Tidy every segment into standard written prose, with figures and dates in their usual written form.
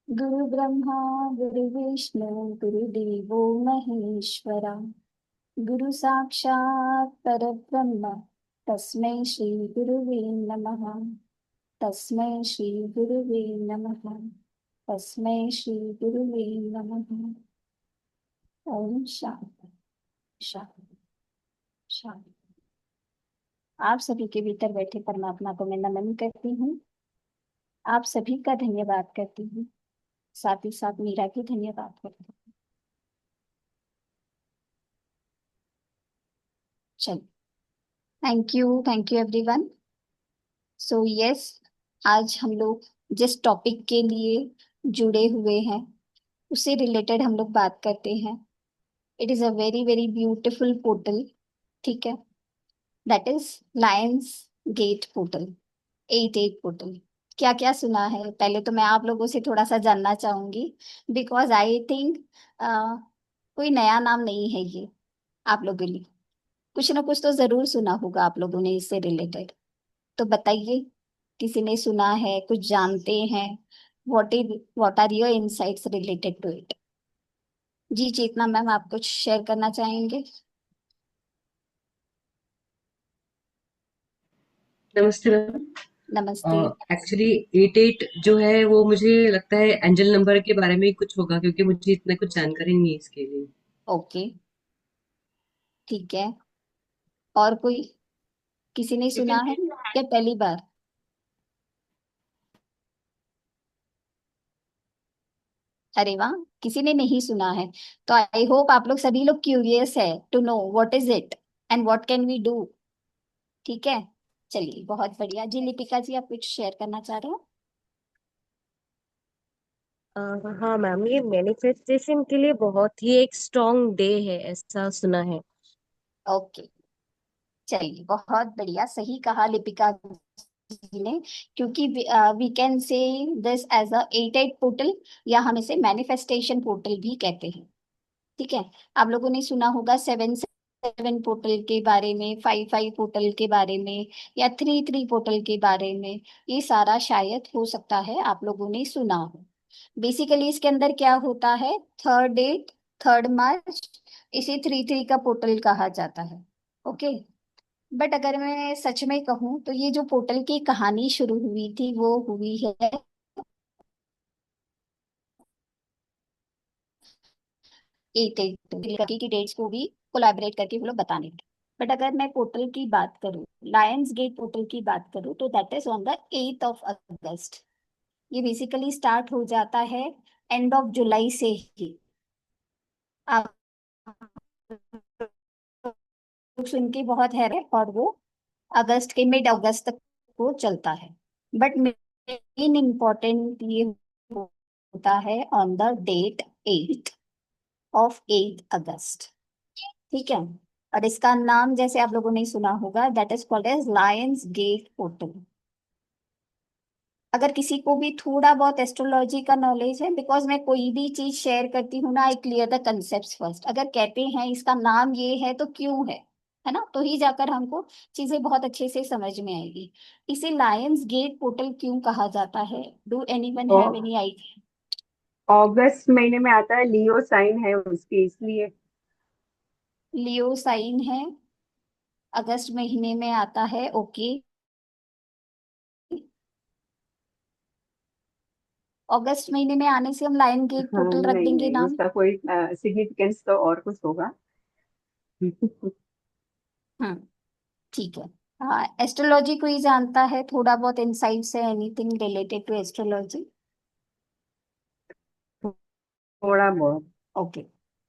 गुरु ब्रह्मा गुरु विष्णु गुरुदेवो महेश्वरा गुरु साक्षात् परब्रह्म तस्मै श्री गुरुवे नमः। तस्मै श्री गुरुवे नमः। तस्मै श्री गुरुवे नमः। ओम शांति शांति शांति। आप सभी के भीतर बैठे परमात्मा को मैं नमन करती हूँ। आप सभी का धन्यवाद करती हूँ। साथ ही साथ मीरा की धन्यवाद करती हूँ। चलिए, thank you everyone. So yes, आज हम लोग जिस टॉपिक के लिए जुड़े हुए हैं उससे रिलेटेड हम लोग बात करते हैं। It is a very very beautiful portal. ठीक है, that is lion's gate portal, 88 portal. क्या क्या सुना है, पहले तो मैं आप लोगों से थोड़ा सा जानना चाहूंगी, बिकॉज आई थिंक कोई नया नाम नहीं है ये। आप लोगों ने कुछ ना कुछ तो जरूर सुना होगा आप लोगों ने इससे रिलेटेड। तो बताइए, किसी ने सुना है, कुछ जानते हैं? What are your insights related to it? जी चेतना मैम, आप कुछ शेयर करना चाहेंगे? नमस्ते मैम। नमस्ते। एक्चुअली 88 जो है वो मुझे लगता है एंजल नंबर के बारे में ही कुछ होगा, क्योंकि मुझे इतना कुछ जानकारी नहीं है इसके लिए। ओके, ठीक है। और कोई, किसी ने सुना है या पहली बार? अरे वाह, किसी ने नहीं सुना है। तो आई होप आप लोग सभी लोग क्यूरियस है to know what is it and what can we do. ठीक है, चलिए बहुत बढ़िया। जी लिपिका जी, आप कुछ शेयर करना चाह रहे हो? अ, हाँ मैम, ये मैनिफेस्टेशन के लिए बहुत ही एक स्ट्रॉन्ग डे है, ऐसा सुना है। ओके, चलिए बहुत बढ़िया, सही कहा लिपिका जी ने। क्योंकि we can say this as a 88 portal, या हम इसे मैनिफेस्टेशन पोर्टल भी कहते हैं। ठीक है, आप लोगों ने सुना होगा 7 7 पोर्टल के बारे में, 5 5 पोर्टल के बारे में, या 3 3 पोर्टल के बारे में। ये सारा शायद हो सकता है आप लोगों ने सुना हो। बेसिकली इसके अंदर क्या होता है, थर्ड डेट, 3rd मार्च, इसे 3 3 का पोर्टल कहा जाता है। ओके, बट अगर मैं सच में कहूँ तो ये जो पोर्टल की कहानी शुरू हुई थी वो हुई है 8 8 की डेट्स को भी कोलैबोरेट करके वो लोग बताने लगे। बट अगर मैं पोर्टल की बात करूँ, लायंस गेट पोर्टल की बात करूँ, तो that is on the 8 of अगस्त। ये बेसिकली स्टार्ट हो जाता है एंड ऑफ जुलाई से ही। आप लोग सुन के बहुत हैरान, और वो अगस्त के मिड अगस्त तक वो चलता है। बट मेन इम्पोर्टेंट ये होता है ऑन द डेट 8 ऑफ 8 अगस्त। ठीक है, और इसका नाम जैसे आप लोगों ने सुना होगा, that is called as lion's gate portal. अगर किसी को भी थोड़ा बहुत एस्ट्रोलॉजी का नॉलेज है, बिकॉज मैं कोई भी चीज शेयर करती हूँ ना, I clear the concept first. अगर कहते हैं इसका नाम ये है तो क्यों है ना, तो ही जाकर हमको चीजें बहुत अच्छे से समझ में आएगी। इसे लायंस गेट पोर्टल क्यों कहा जाता है? डू एनीवन हैव और एनी आइडिया? अगस्त महीने में आता है, लियो साइन है उसकी, इसलिए। लियो साइन है, अगस्त महीने में आता है। ओके, अगस्त महीने में आने से हम लायन गेट हाँ, पोर्टल रख नहीं देंगे नहीं, नाम। उसका कोई सिग्निफिकेंस तो और कुछ होगा। हम्म, ठीक है। हाँ, एस्ट्रोलॉजी कोई जानता है, थोड़ा बहुत इंसाइट्स है, एनीथिंग रिलेटेड टू एस्ट्रोलॉजी? थोड़ा बहुत। ओके,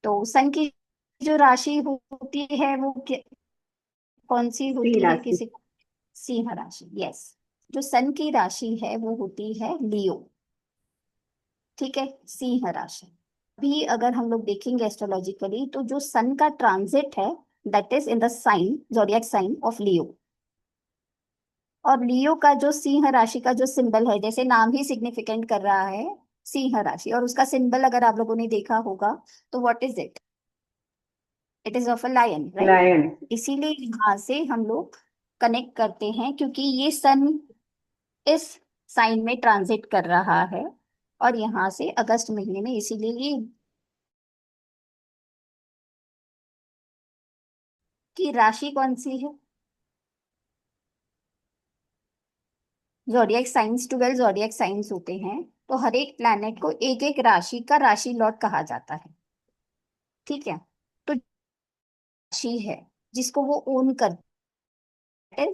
तो सन की जो राशि होती है वो कौन सी सिंह होती है राशि। किसी को? सिंह राशि, यस। जो सन की राशि है वो होती है लियो। ठीक है, सिंह राशि। भी अगर हम लोग देखेंगे एस्ट्रोलॉजिकली, तो जो सन का ट्रांजिट है, that is in the sign, zodiac sign of Leo. और लियो का जो सिंह राशि का जो सिंबल है, जैसे नाम ही सिग्निफिकेंट कर रहा है, सिंह राशि, और उसका सिंबल अगर आप लोगों ने देखा होगा, तो what is it? It is of a lion, right? Lion. इसीलिए यहाँ से हम लोग कनेक्ट करते हैं, क्योंकि ये सन इस साइन में ट्रांजिट कर रहा है। और यहाँ से अगस्त महीने में, इसीलिए ये की राशि कौन सी है? जोडियक साइंस, 12 जोडियक साइंस होते हैं, तो हर एक प्लैनेट को एक एक राशि का राशि लॉर्ड कहा जाता है। ठीक है, तो राशि है जिसको वो ओन करते हैं,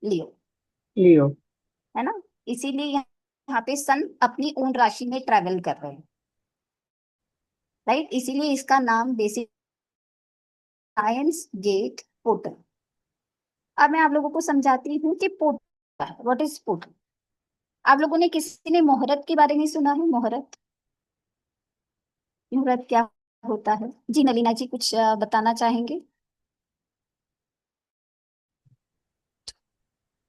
लियो, लियो। है ना। इसीलिए यहाँ पे सन अपनी ओन राशि में ट्रेवल कर रहे हैं, राइट। इसीलिए इसका नाम बेसिक साइंस गेट पोर्टल। अब मैं आप लोगों को समझाती हूँ कि पोर्टल व्हाट इज पोर्टल। आप लोगों ने, किसी ने मुहूर्त के बारे में सुना है? मुहूर्त, मुहूर्त क्या होता है? जी नलीना जी कुछ बताना चाहेंगे?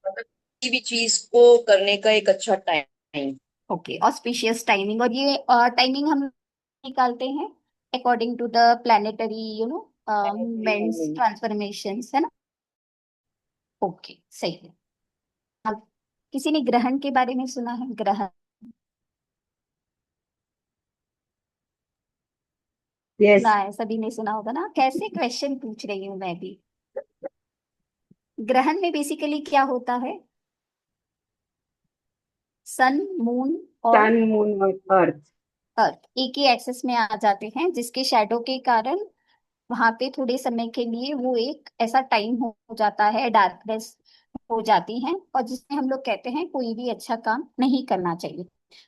मतलब किसी भी चीज को करने का एक अच्छा टाइम। Okay, auspicious timing. और ये टाइमिंग हम निकालते हैं according to the planetary movements, transformations, है ना। ओके, सही है। अब किसी ने ग्रहण के बारे में सुना है? ग्रहण, यस। सुना है? सभी ने सुना होगा ना। कैसे क्वेश्चन पूछ रही हूँ मैं भी। ग्रहण में बेसिकली क्या होता है? सन, मून और सन, मून और अर्थ। अर्थ एक ही एक्सेस में आ जाते हैं, जिसके शैडो के कारण वहां पे थोड़े समय के लिए वो एक ऐसा टाइम हो जाता है, डार्कनेस हो जाती है, और जिसमें हम लोग कहते हैं कोई भी अच्छा काम नहीं करना चाहिए।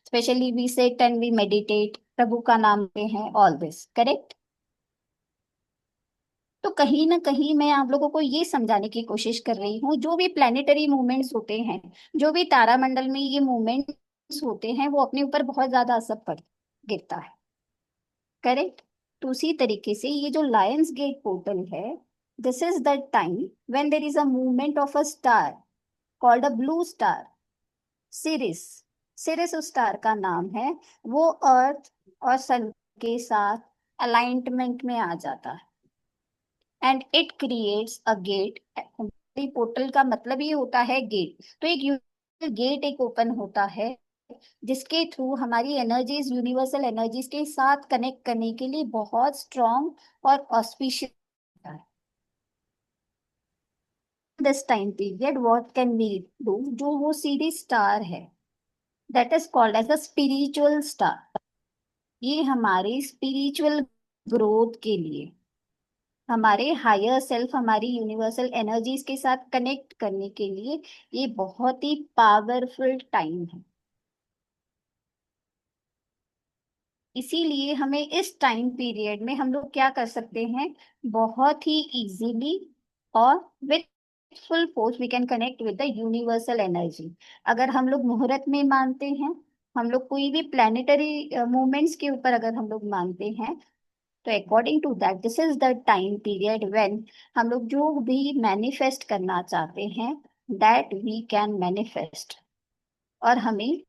Specially we sit and we meditate, प्रभु का नाम लेते हैं, ऑल दिस करेक्ट। तो कहीं ना कहीं मैं आप लोगों को ये समझाने की कोशिश कर रही हूँ, जो भी प्लानिटरी मूवमेंट्स होते हैं, जो भी तारामंडल में ये मूवमेंट्स होते हैं, वो अपने ऊपर बहुत ज्यादा असर पड़ गिरता है, करेक्ट। तो उसी तरीके से ये जो लायंस गेट पोर्टल है, this is the time when there is a movement of a star called a blue star, Sirius. Sirius उस स्टार का नाम है। वो अर्थ और सन के साथ अलाइनमेंट में आ जाता है and it creates a gate. Portal का मतलब ये होता है गेट। तो एक गेट एक ओपन होता है, जिसके थ्रू हमारी एनर्जीज, यूनिवर्सल एनर्जीज के साथ कनेक्ट करने के लिए बहुत स्ट्रॉन्ग और ऑस्पिशियस है। This time period what can we do, जो वो सीरीज स्टार है, that is called as a spiritual star. ये हमारे स्पिरिचुअल ग्रोथ के लिए, हमारे हायर सेल्फ, हमारी यूनिवर्सल एनर्जीज के साथ कनेक्ट करने के लिए ये बहुत ही पावरफुल टाइम है। इसीलिए हमें इस टाइम पीरियड में हम लोग क्या कर सकते हैं, बहुत ही इजीली और with full force we can connect with the universal energy. अगर हम लोग मुहूर्त में मानते हैं, हम लोग कोई भी प्लानिटरी मूवमेंट्स के ऊपर अगर हम लोग मानते हैं, तो according to that this is the time period when हम लोग जो भी मैनिफेस्ट करना चाहते हैं, दैट वी कैन मैनिफेस्ट। और हमें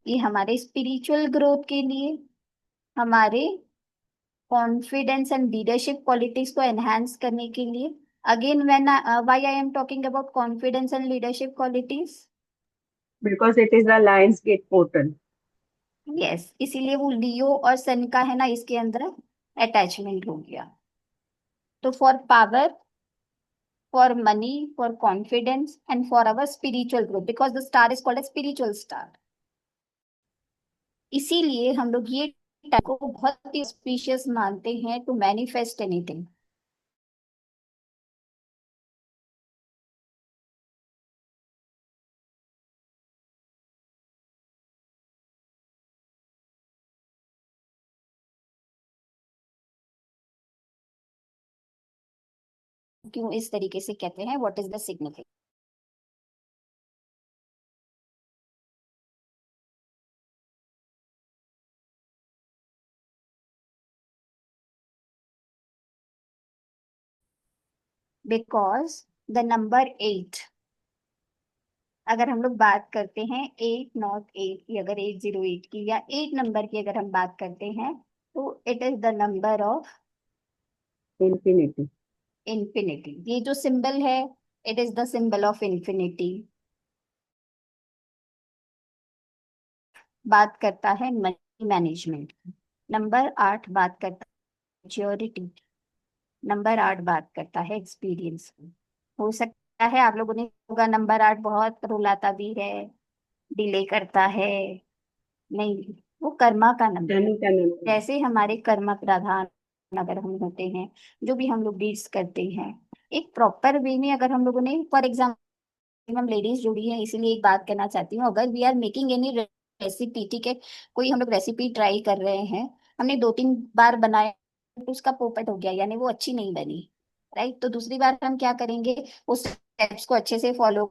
ये हमारे स्पिरिचुअल ग्रोथ के लिए, हमारे कॉन्फिडेंस एंड लीडरशिप क्वालिटीज को एनहांस करने के लिए, again when why I am talking about confidence and leadership qualities, because it is the lion's gate portal. Yes, इसीलिए वो लियो और सन का है ना, इसके अंदर अटैचमेंट हो गया। तो for power, for money, for confidence, and for our spiritual growth, because the star is called a spiritual star. इसीलिए हम लोग ये टाइम को बहुत ही स्पीशियस मानते हैं टू मैनिफेस्ट एनीथिंग। क्यों इस तरीके से कहते हैं, what is the significance? Because the number 8, अगर हम लोग बात करते हैं 808 की, अगर 808 की या 8 नंबर की अगर हम बात करते हैं, तो it is the number of infinity. Infinity. ये जो सिंबल है, it is the symbol of infinity. बात करता है मनी मैनेजमेंट। नंबर 8 बात करता है मैच्योरिटी। नंबर 8 बात करता है एक्सपीरियंस। हो सकता है आप लोगों ने होगा नंबर 8 बहुत रुलाता भी है, डिले करता है। नहीं, वो कर्मा का नंबर। शनि का नंबर। जैसे हमारे कर्म प्रधान अगर हम होते हैं, जो भी हम लोग डीड्स करते हैं, एक प्रॉपर वे में अगर हम लोगों ने, फॉर एग्जाम्पल हम लेडीज जुड़ी हैं इसीलिए एक बात कहना चाहती हूँ, अगर we are making any recipe, ठीक है, कोई हम लोग रेसिपी ट्राई कर रहे हैं, हमने 2-3 बार बनाया तो उसका पोपट हो गया यानी वो अच्छी नहीं बनी, राइट, तो दूसरी बार हम क्या करेंगे, उस स्टेप्स को अच्छे से फॉलो,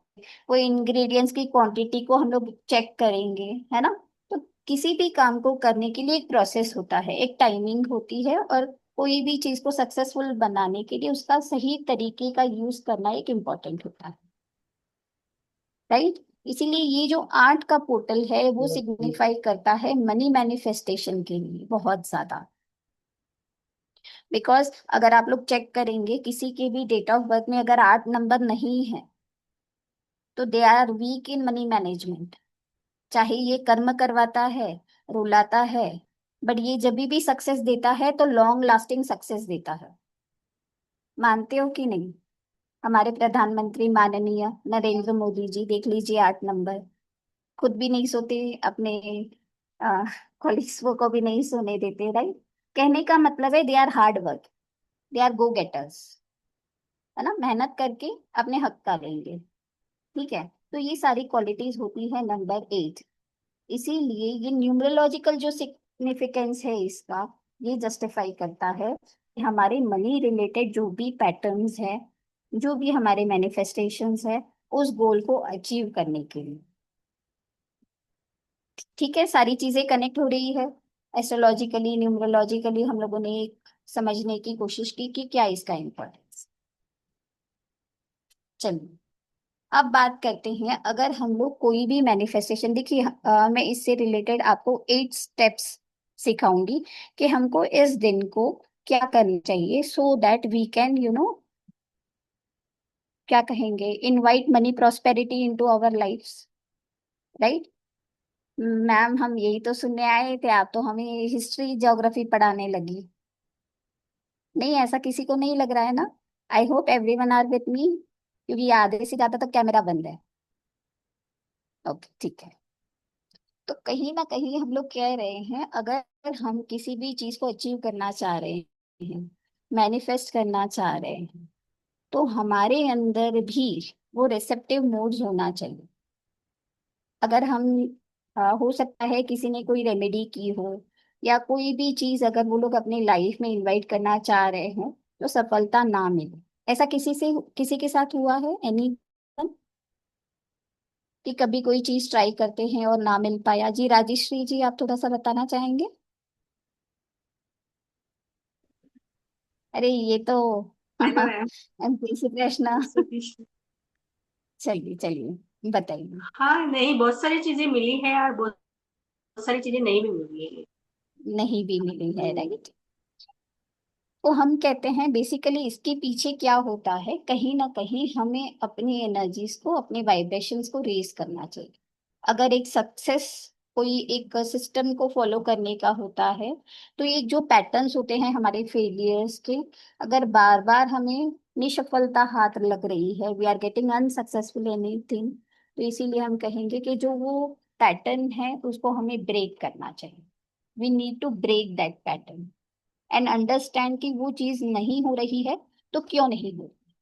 वो इंग्रेडिएंट्स की क्वांटिटी को हम लोग चेक करेंगे, है ना। तो किसी भी काम को करने के लिए एक प्रोसेस होता है, एक टाइमिंग होती है, और कोई भी चीज को सक्सेसफुल बनाने के लिए उसका सही तरीके का यूज करना एक इम्पोर्टेंट होता है, राइट। इसीलिए ये जो आर्ट का पोर्टल है वो सिग्निफाई करता है मनी मैनिफेस्टेशन के लिए बहुत ज्यादा। बिकॉज अगर आप लोग चेक करेंगे किसी के भी डेट ऑफ बर्थ में अगर 8 नंबर नहीं है तो they are weak in money management. चाहे ये कर्म करवाता है, रुलाता है, बट ये जब भी सक्सेस देता है तो लॉन्ग लास्टिंग सक्सेस देता है। मानते हो कि नहीं। हमारे प्रधानमंत्री माननीय नरेंद्र मोदी जी देख लीजिए 8 नंबर, खुद भी नहीं सोते, अपने कॉलीग्स को भी नहीं सोने देते, राइट। कहने का मतलब है they are hard work, they are go getters, है ना, मेहनत करके अपने हक का लेंगे। ठीक है, तो ये सारी क्वालिटीज होती है नंबर 8। इसीलिए ये न्यूमरोलॉजिकल जो सिग्निफिकेंस है इसका, ये जस्टिफाई करता है कि हमारे मनी रिलेटेड जो भी पैटर्न्स है, जो भी हमारे मैनिफेस्टेशंस है, उस गोल को अचीव करने के लिए। ठीक है, सारी चीजें कनेक्ट हो रही है। एस्ट्रोलॉजिकली न्यूमरोलॉजिकली हम लोगों ने समझने की कोशिश की कि क्या इसका इम्पोर्टेंस। चलिए अब बात करते हैं, अगर हम लोग कोई भी मैनिफेस्टेशन, देखिए मैं इससे रिलेटेड आपको 8 स्टेप्स सिखाऊंगी कि हमको इस दिन को क्या करना चाहिए सो दैट वी कैन क्या कहेंगे, invite money prosperity into our lifes, right. Ma'am हम यही तो सुनने आए थे, आप तो हमें हिस्ट्री ज्योग्राफी पढ़ाने लगी। नहीं, ऐसा किसी को नहीं लग रहा है ना। I hope everyone are with me, क्योंकि ये आधे से ज्यादा तो कैमरा बंद है। ओके, ठीक है। तो कहीं ना कहीं हम लोग कह रहे हैं, अगर हम किसी भी चीज को अचीव करना चाह रहे हैं, मैनिफेस्ट करना चाह रहे हैं, तो हमारे अंदर भी वो रिसेप्टिव मोड्स होना चाहिए। अगर हम हो सकता है किसी ने कोई रेमेडी की हो, या कोई भी चीज अगर वो लोग अपनी लाइफ में इनवाइट करना चाह रहे हैं तो सफलता ना मिले, ऐसा किसी के साथ हुआ है एनी, कि कभी कोई चीज ट्राई करते हैं और ना मिल पाया। जी राजेश्री जी, आप थोड़ा सा बताना चाहेंगे। अरे ये तो हेलो मैम। जय श्री कृष्णा। जय श्री कृष्ण। चलिए चलिए बताइए। हाँ, नहीं, बहुत सारी चीजें मिली है और बहुत सारी चीजें नहीं भी मिली है। नहीं भी मिली है, हम्म। राइट। तो हम कहते हैं बेसिकली इसके पीछे क्या होता है, कहीं ना कहीं हमें अपनी एनर्जीज को, अपने वाइब्रेशंस को रेज करना चाहिए। अगर एक सक्सेस, कोई एक सिस्टम को फॉलो करने का होता है, तो ये जो पैटर्न्स होते हैं हमारे फेलियर्स के, अगर बार बार हमें निसफलता हाथ लग रही है, we are getting unsuccessful anything, तो इसीलिए हम कहेंगे कि जो वो पैटर्न है उसको हमें ब्रेक करना चाहिए। We need to break that pattern and understand कि वो चीज नहीं हो रही है तो क्यों नहीं हो रही।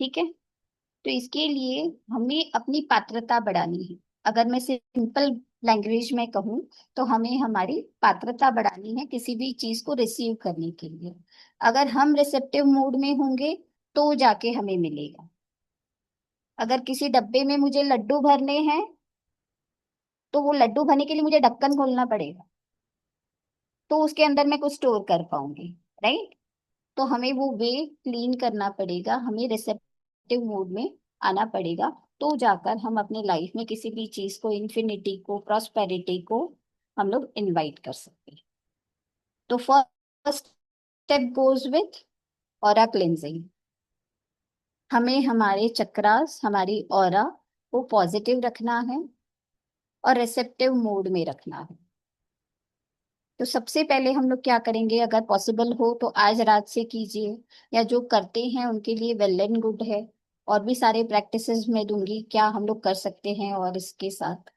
ठीक है, तो इसके लिए हमें अपनी पात्रता बढ़ानी है। अगर मैं सिंपल लैंग्वेज में कहूँ तो हमें हमारी पात्रता बढ़ानी है किसी भी चीज को रिसीव करने के लिए। अगर हम रिसेप्टिव मूड में होंगे तो जाके हमें मिलेगा। अगर किसी डब्बे में मुझे लड्डू भरने हैं तो वो लड्डू भरने के लिए मुझे ढक्कन खोलना पड़ेगा, तो उसके अंदर मैं कुछ स्टोर कर पाऊंगी, राइट। तो हमें वो वे क्लीन करना पड़ेगा, हमें रिसेप्टिव मोड में आना पड़ेगा, तो जाकर हम अपने लाइफ में किसी भी चीज को, इंफिनिटी को, प्रॉस्पेरिटी को हम लोग इनवाइट कर सकते हैं। तो first step goes with aura cleansing. हमें हमारे चक्रास, हमारी ऑरा को पॉजिटिव रखना है। और रिसेप्टिव मोड में रखना है। तो सबसे पहले हम लोग क्या करेंगे, अगर पॉसिबल हो तो आज रात से कीजिए, या जो करते हैं उनके लिए वेल एंड गुड है। और भी सारे प्रैक्टिसेस मैं दूंगी क्या हम लोग कर सकते हैं और इसके साथ,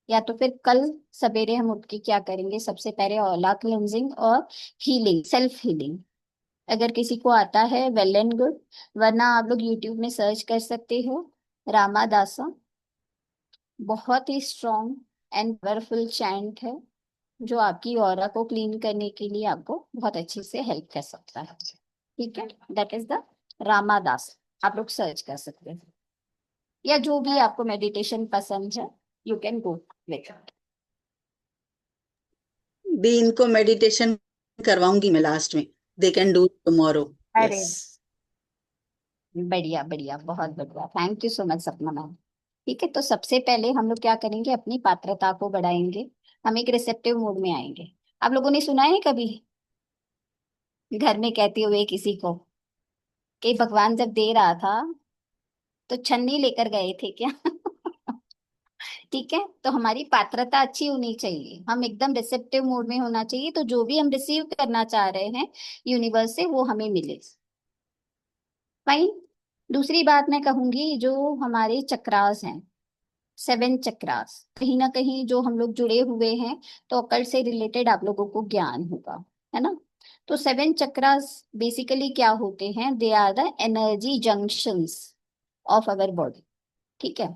या तो फिर कल सवेरे हम उठ के क्या करेंगे, सबसे पहले ऑला क्लेंजिंग और हीलिंग, सेल्फ हीलिंग। अगर किसी को आता है वेल एंड गुड, वरना आप लोग यूट्यूब में सर्च कर सकते हो रामादासा। बहुत ही स्ट्रॉन्ग एंड पावरफुल चैंट है जो आपकी ऑरा को क्लीन करने के लिए आपको बहुत अच्छे से हेल्प कर सकता है। ठीक है, दैट इज द रामादास। आप लोग सर्च कर सकते हैं, या जो भी आपको मेडिटेशन पसंद है you can go with it. भी इनको मेडिटेशन करवाऊंगी मैं लास्ट में। They can do tomorrow. अरे यस। बढ़िया बढ़िया, बहुत बढ़िया, थैंक यू सो मच सपना मैम। ठीक है, तो सबसे पहले हम लोग क्या करेंगे, अपनी पात्रता को बढ़ाएंगे, हम एक रिसेप्टिव मोड में आएंगे। आप लोगों ने सुना है कभी घर में कहते हुए किसी को कि भगवान जब दे रहा था तो छन्नी लेकर गए थे क्या? ठीक है, तो हमारी पात्रता अच्छी होनी चाहिए, हम एकदम रिसेप्टिव मोड में होना चाहिए, तो जो भी हम रिसीव करना चाह रहे हैं यूनिवर्स से वो हमें मिले। फाइन। दूसरी बात मैं कहूंगी, जो हमारे चक्रास हैं, 7 चक्रास, कहीं ना कहीं जो हम लोग जुड़े हुए हैं, तो अकल से रिलेटेड आप लोगों को ज्ञान होगा, है ना। तो 7 चक्रास बेसिकली क्या होते हैं, they are the energy junctions of our body. ठीक है,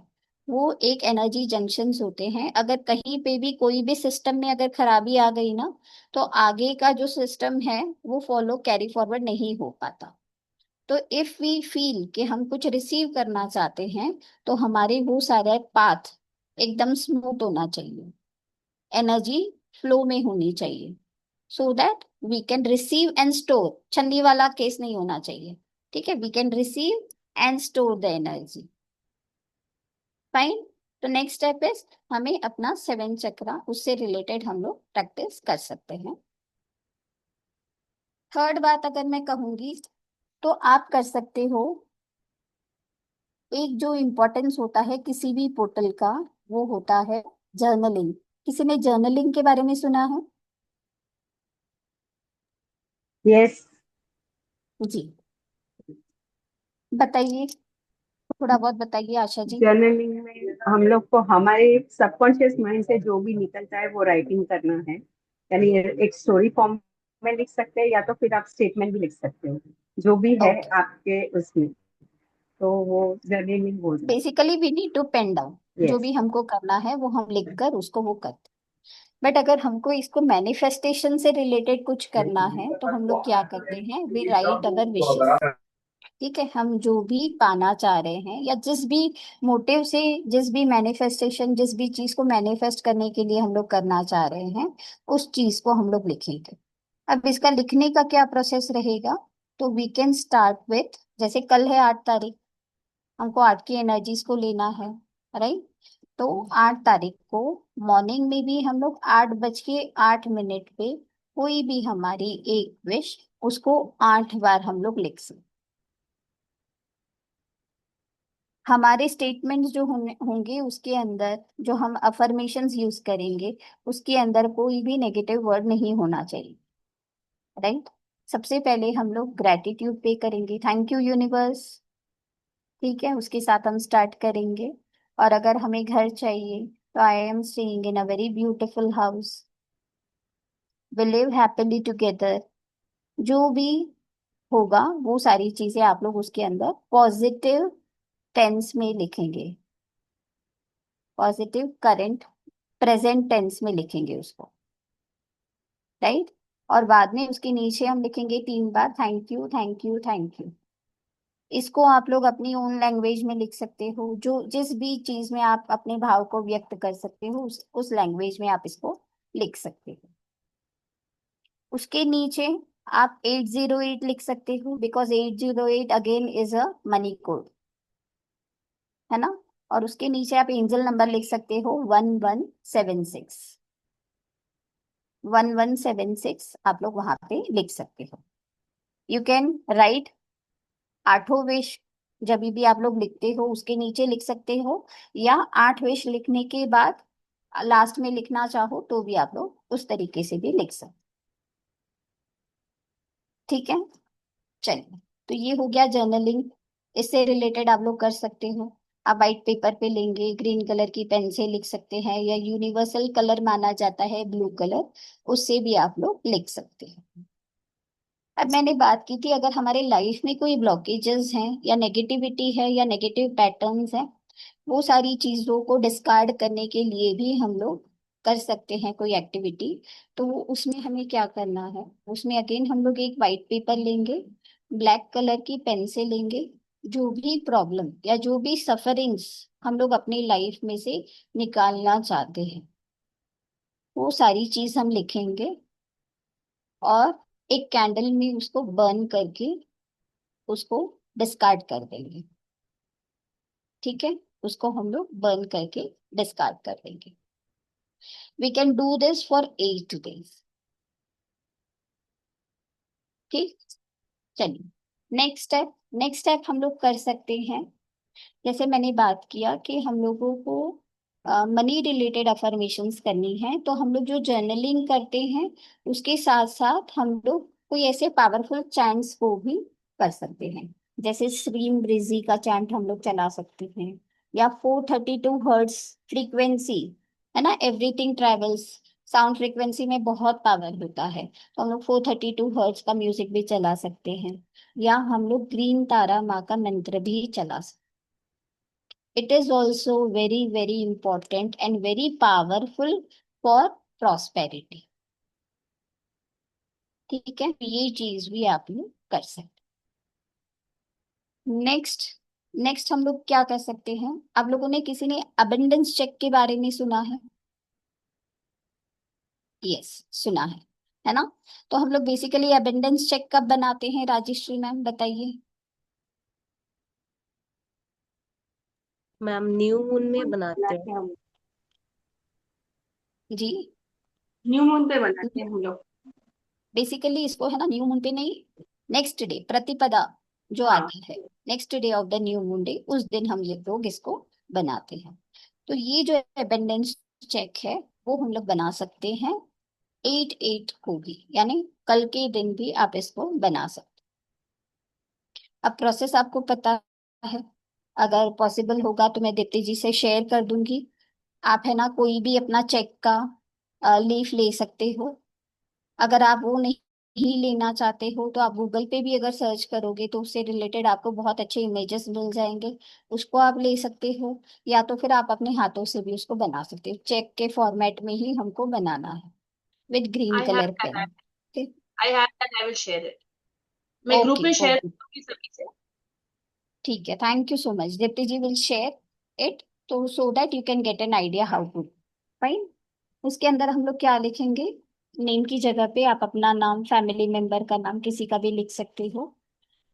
वो एक एनर्जी जंक्शंस होते हैं। अगर कहीं पे भी कोई भी सिस्टम में अगर खराबी आ गई ना, तो आगे का जो सिस्टम है वो फॉलो कैरी फॉरवर्ड नहीं हो पाता। तो इफ वी फील कि हम कुछ रिसीव करना चाहते हैं, तो हमारे वो सारे पाथ एकदम स्मूथ होना चाहिए, एनर्जी फ्लो में होनी चाहिए, so that we can receive and store. छन्नी वाला केस नहीं होना चाहिए। ठीक है, we can receive and store the energy. Fine. तो नेक्स्ट स्टेप इज, हमें अपना 7 चक्रा, उससे रिलेटेड हम लोग प्रैक्टिस कर सकते हैं। थर्ड बात अगर मैं कहूंगी, तो आप कर सकते हो, एक जो इम्पोर्टेंस होता है किसी भी पोर्टल का, वो होता है जर्नलिंग। किसी ने जर्नलिंग के बारे में सुना है? यस। जी, बताइए, थोड़ा बहुत बताइए आशा जी। जर्नलिंग में हम लोग को हमारे सबकॉन्शियस माइंड से जो भी निकलता है वो राइटिंग करना है। यानी एक स्टोरी फॉर्म में लिख सकते हैं, या तो फिर आप स्टेटमेंट भी लिख सकते हो, जो भी है ओके, आपके उसमें। तो वो जर्नलिंग बोलते हैं। Basically we need to pen down, जो यस। भी हमको करना है वो हम लिख कर उसको वो करते। बट अगर हमको इसको मैनिफेस्टेशन से रिलेटेड कुछ करना है, तो हम लोग क्या करते हैं, वी राइट अवर विशेस। ठीक है, हम जो भी पाना चाह रहे हैं, या जिस भी मोटिव से, जिस भी मैनिफेस्टेशन, जिस भी चीज को मैनिफेस्ट करने के लिए हम लोग करना चाह रहे हैं, उस चीज को हम लोग लिखेंगे। अब इसका लिखने का क्या प्रोसेस रहेगा, तो वी कैन स्टार्ट विथ, जैसे कल है 8 तारीख, हमको 8 की एनर्जीज को लेना है, राइट। तो 8 तारीख को मॉर्निंग में भी हम लोग 8:08 पे कोई भी हमारी एक विश, उसको 8 बार हम लोग लिख सकते। हमारे स्टेटमेंट्स जो होंगे उसके अंदर, जो हम अफर्मेशंस यूज करेंगे, उसके अंदर कोई भी नेगेटिव वर्ड नहीं होना चाहिए, राइट। सबसे पहले हम लोग ग्रेटिट्यूड पे करेंगे, थैंक यू यूनिवर्स। ठीक है, उसके साथ हम स्टार्ट करेंगे। और अगर हमें घर चाहिए, तो I am staying in a very beautiful house, we live happily together. जो भी होगा वो सारी चीजें आप लोग उसके अंदर पॉजिटिव टेंस में लिखेंगे, पॉजिटिव करेंट प्रेजेंट टेंस में लिखेंगे उसको, राइट। और बाद में उसके नीचे हम लिखेंगे 3 बार thank you thank you thank you. इसको आप लोग अपनी ओन लैंग्वेज में लिख सकते हो, जो जिस भी चीज में आप अपने भाव को व्यक्त कर सकते हो, उस लैंग्वेज में आप इसको लिख सकते हो। उसके नीचे आप 808 लिख सकते हो, because 808 again is a money code, है ना। और उसके नीचे आप एंजल नंबर लिख सकते हो 1176, 1176 आप लोग वहां पे लिख सकते हो। यू कैन राइट 8 विश जब भी आप लोग लिखते हो उसके नीचे लिख सकते हो, या 8 विश लिखने के बाद लास्ट में लिखना चाहो तो भी आप लोग उस तरीके से भी लिख सकते। ठीक है, चलिए। तो ये हो गया जर्नलिंग। इससे रिलेटेड आप लोग कर सकते हो। आप वाइट पेपर पे लेंगे, ग्रीन कलर की पेन से लिख सकते हैं, या यूनिवर्सल कलर माना जाता है ब्लू कलर, उससे भी आप लोग लिख सकते हैं। अब मैंने बात की थी, अगर हमारे लाइफ में कोई ब्लॉकेजेस हैं या नेगेटिविटी है या नेगेटिव पैटर्न्स हैं, वो सारी चीजों को डिस्कार्ड करने के लिए भी हम लोग कर सकते हैं कोई एक्टिविटी। तो उसमें हमें क्या करना है, उसमें अगेन हम लोग एक वाइट पेपर लेंगे, ब्लैक कलर की पेन से लेंगे, जो भी प्रॉब्लम या जो भी सफरिंग्स हम लोग अपनी लाइफ में से निकालना चाहते हैं, वो सारी चीज हम लिखेंगे, और एक कैंडल में उसको बर्न करके उसको डिस्कार्ड कर देंगे। ठीक है, उसको हम लोग बर्न करके डिस्कार्ड कर देंगे। We can do this for 8 days। ठीक, चलिए। नेक्स्ट स्टेप हम लोग कर सकते हैं, जैसे मैंने बात किया कि हम लोगों को मनी रिलेटेड अफर्मेशंस करनी है, तो हम लोग जो जर्नलिंग करते हैं उसके साथ साथ हम लोग कोई ऐसे पावरफुल चैंट्स को भी कर सकते हैं। जैसे श्रीम ब्रिजी का चैंट हम लोग चला सकते हैं, या 432 हर्ट्स फ्रीक्वेंसी, है ना, एवरीथिंग ट्रेवल्स, साउंड फ्रीक्वेंसी में बहुत पावर होता है, तो हम लोग 432 हर्ट्स का म्यूजिक भी चला सकते हैं, या हम लोग ग्रीन तारा माँ का मंत्र भी चला सकते। It is also very, very important and very powerful for prosperity। ठीक है, ये चीज भी आप लोग कर सकते। नेक्स्ट नेक्स्ट हम लोग क्या कर सकते हैं, आप लोगों ने किसी ने अबंडेंस चेक के बारे में सुना है? यस, सुना है ना? तो हम लोग बेसिकली अबंडेंस चेक कब बनाते हैं, राजेश्री मैम बताइए। मैम न्यू मून में बनाते हैं। बनाते हैं हम, जी, न्यू मून पे बनाते हैं हम लोग। बेसिकली इसको, है ना, न्यू मून पे नहीं, नेक्स्ट डे प्रतिपदा जो हाँ, आता है, next day of the new moon day, उस दिन हम ये लोग इसको बनाते हैं। तो ये जो अबंडेंस चेक है वो हम लोग बना सकते हैं 8/8 को भी, यानी कल के दिन भी आप इसको बना सकते। अब प्रोसेस आपको पता है, अगर पॉसिबल होगा तो मैं दीप्ति जी से शेयर कर दूंगी। आप, है ना, कोई भी अपना चेक का लीफ ले सकते हो। अगर आप वो नहीं लेना चाहते हो तो आप गूगल पे भी अगर सर्च करोगे तो उससे रिलेटेड आपको बहुत अच्छे इमेजेस मिल जाएंगे, उसको आप ले सकते हो। या तो फिर आप अपने हाथों से भी उसको बना सकते हो, चेक के फॉर्मेट में ही हमको बनाना है, with green I have colour that. Pen. I have that. I will share it. मैं ग्रुप ओके में शेयर ओके, करूंगी सभी से। ठीक है, thank you so much, Deepti ji will share it, तो so that you can get an idea how to. Fine. उसके अंदर हम लोग क्या लिखेंगे, नेम की जगह पे आप अपना नाम, फैमिली मेंबर का नाम किसी का भी लिख सकते हो।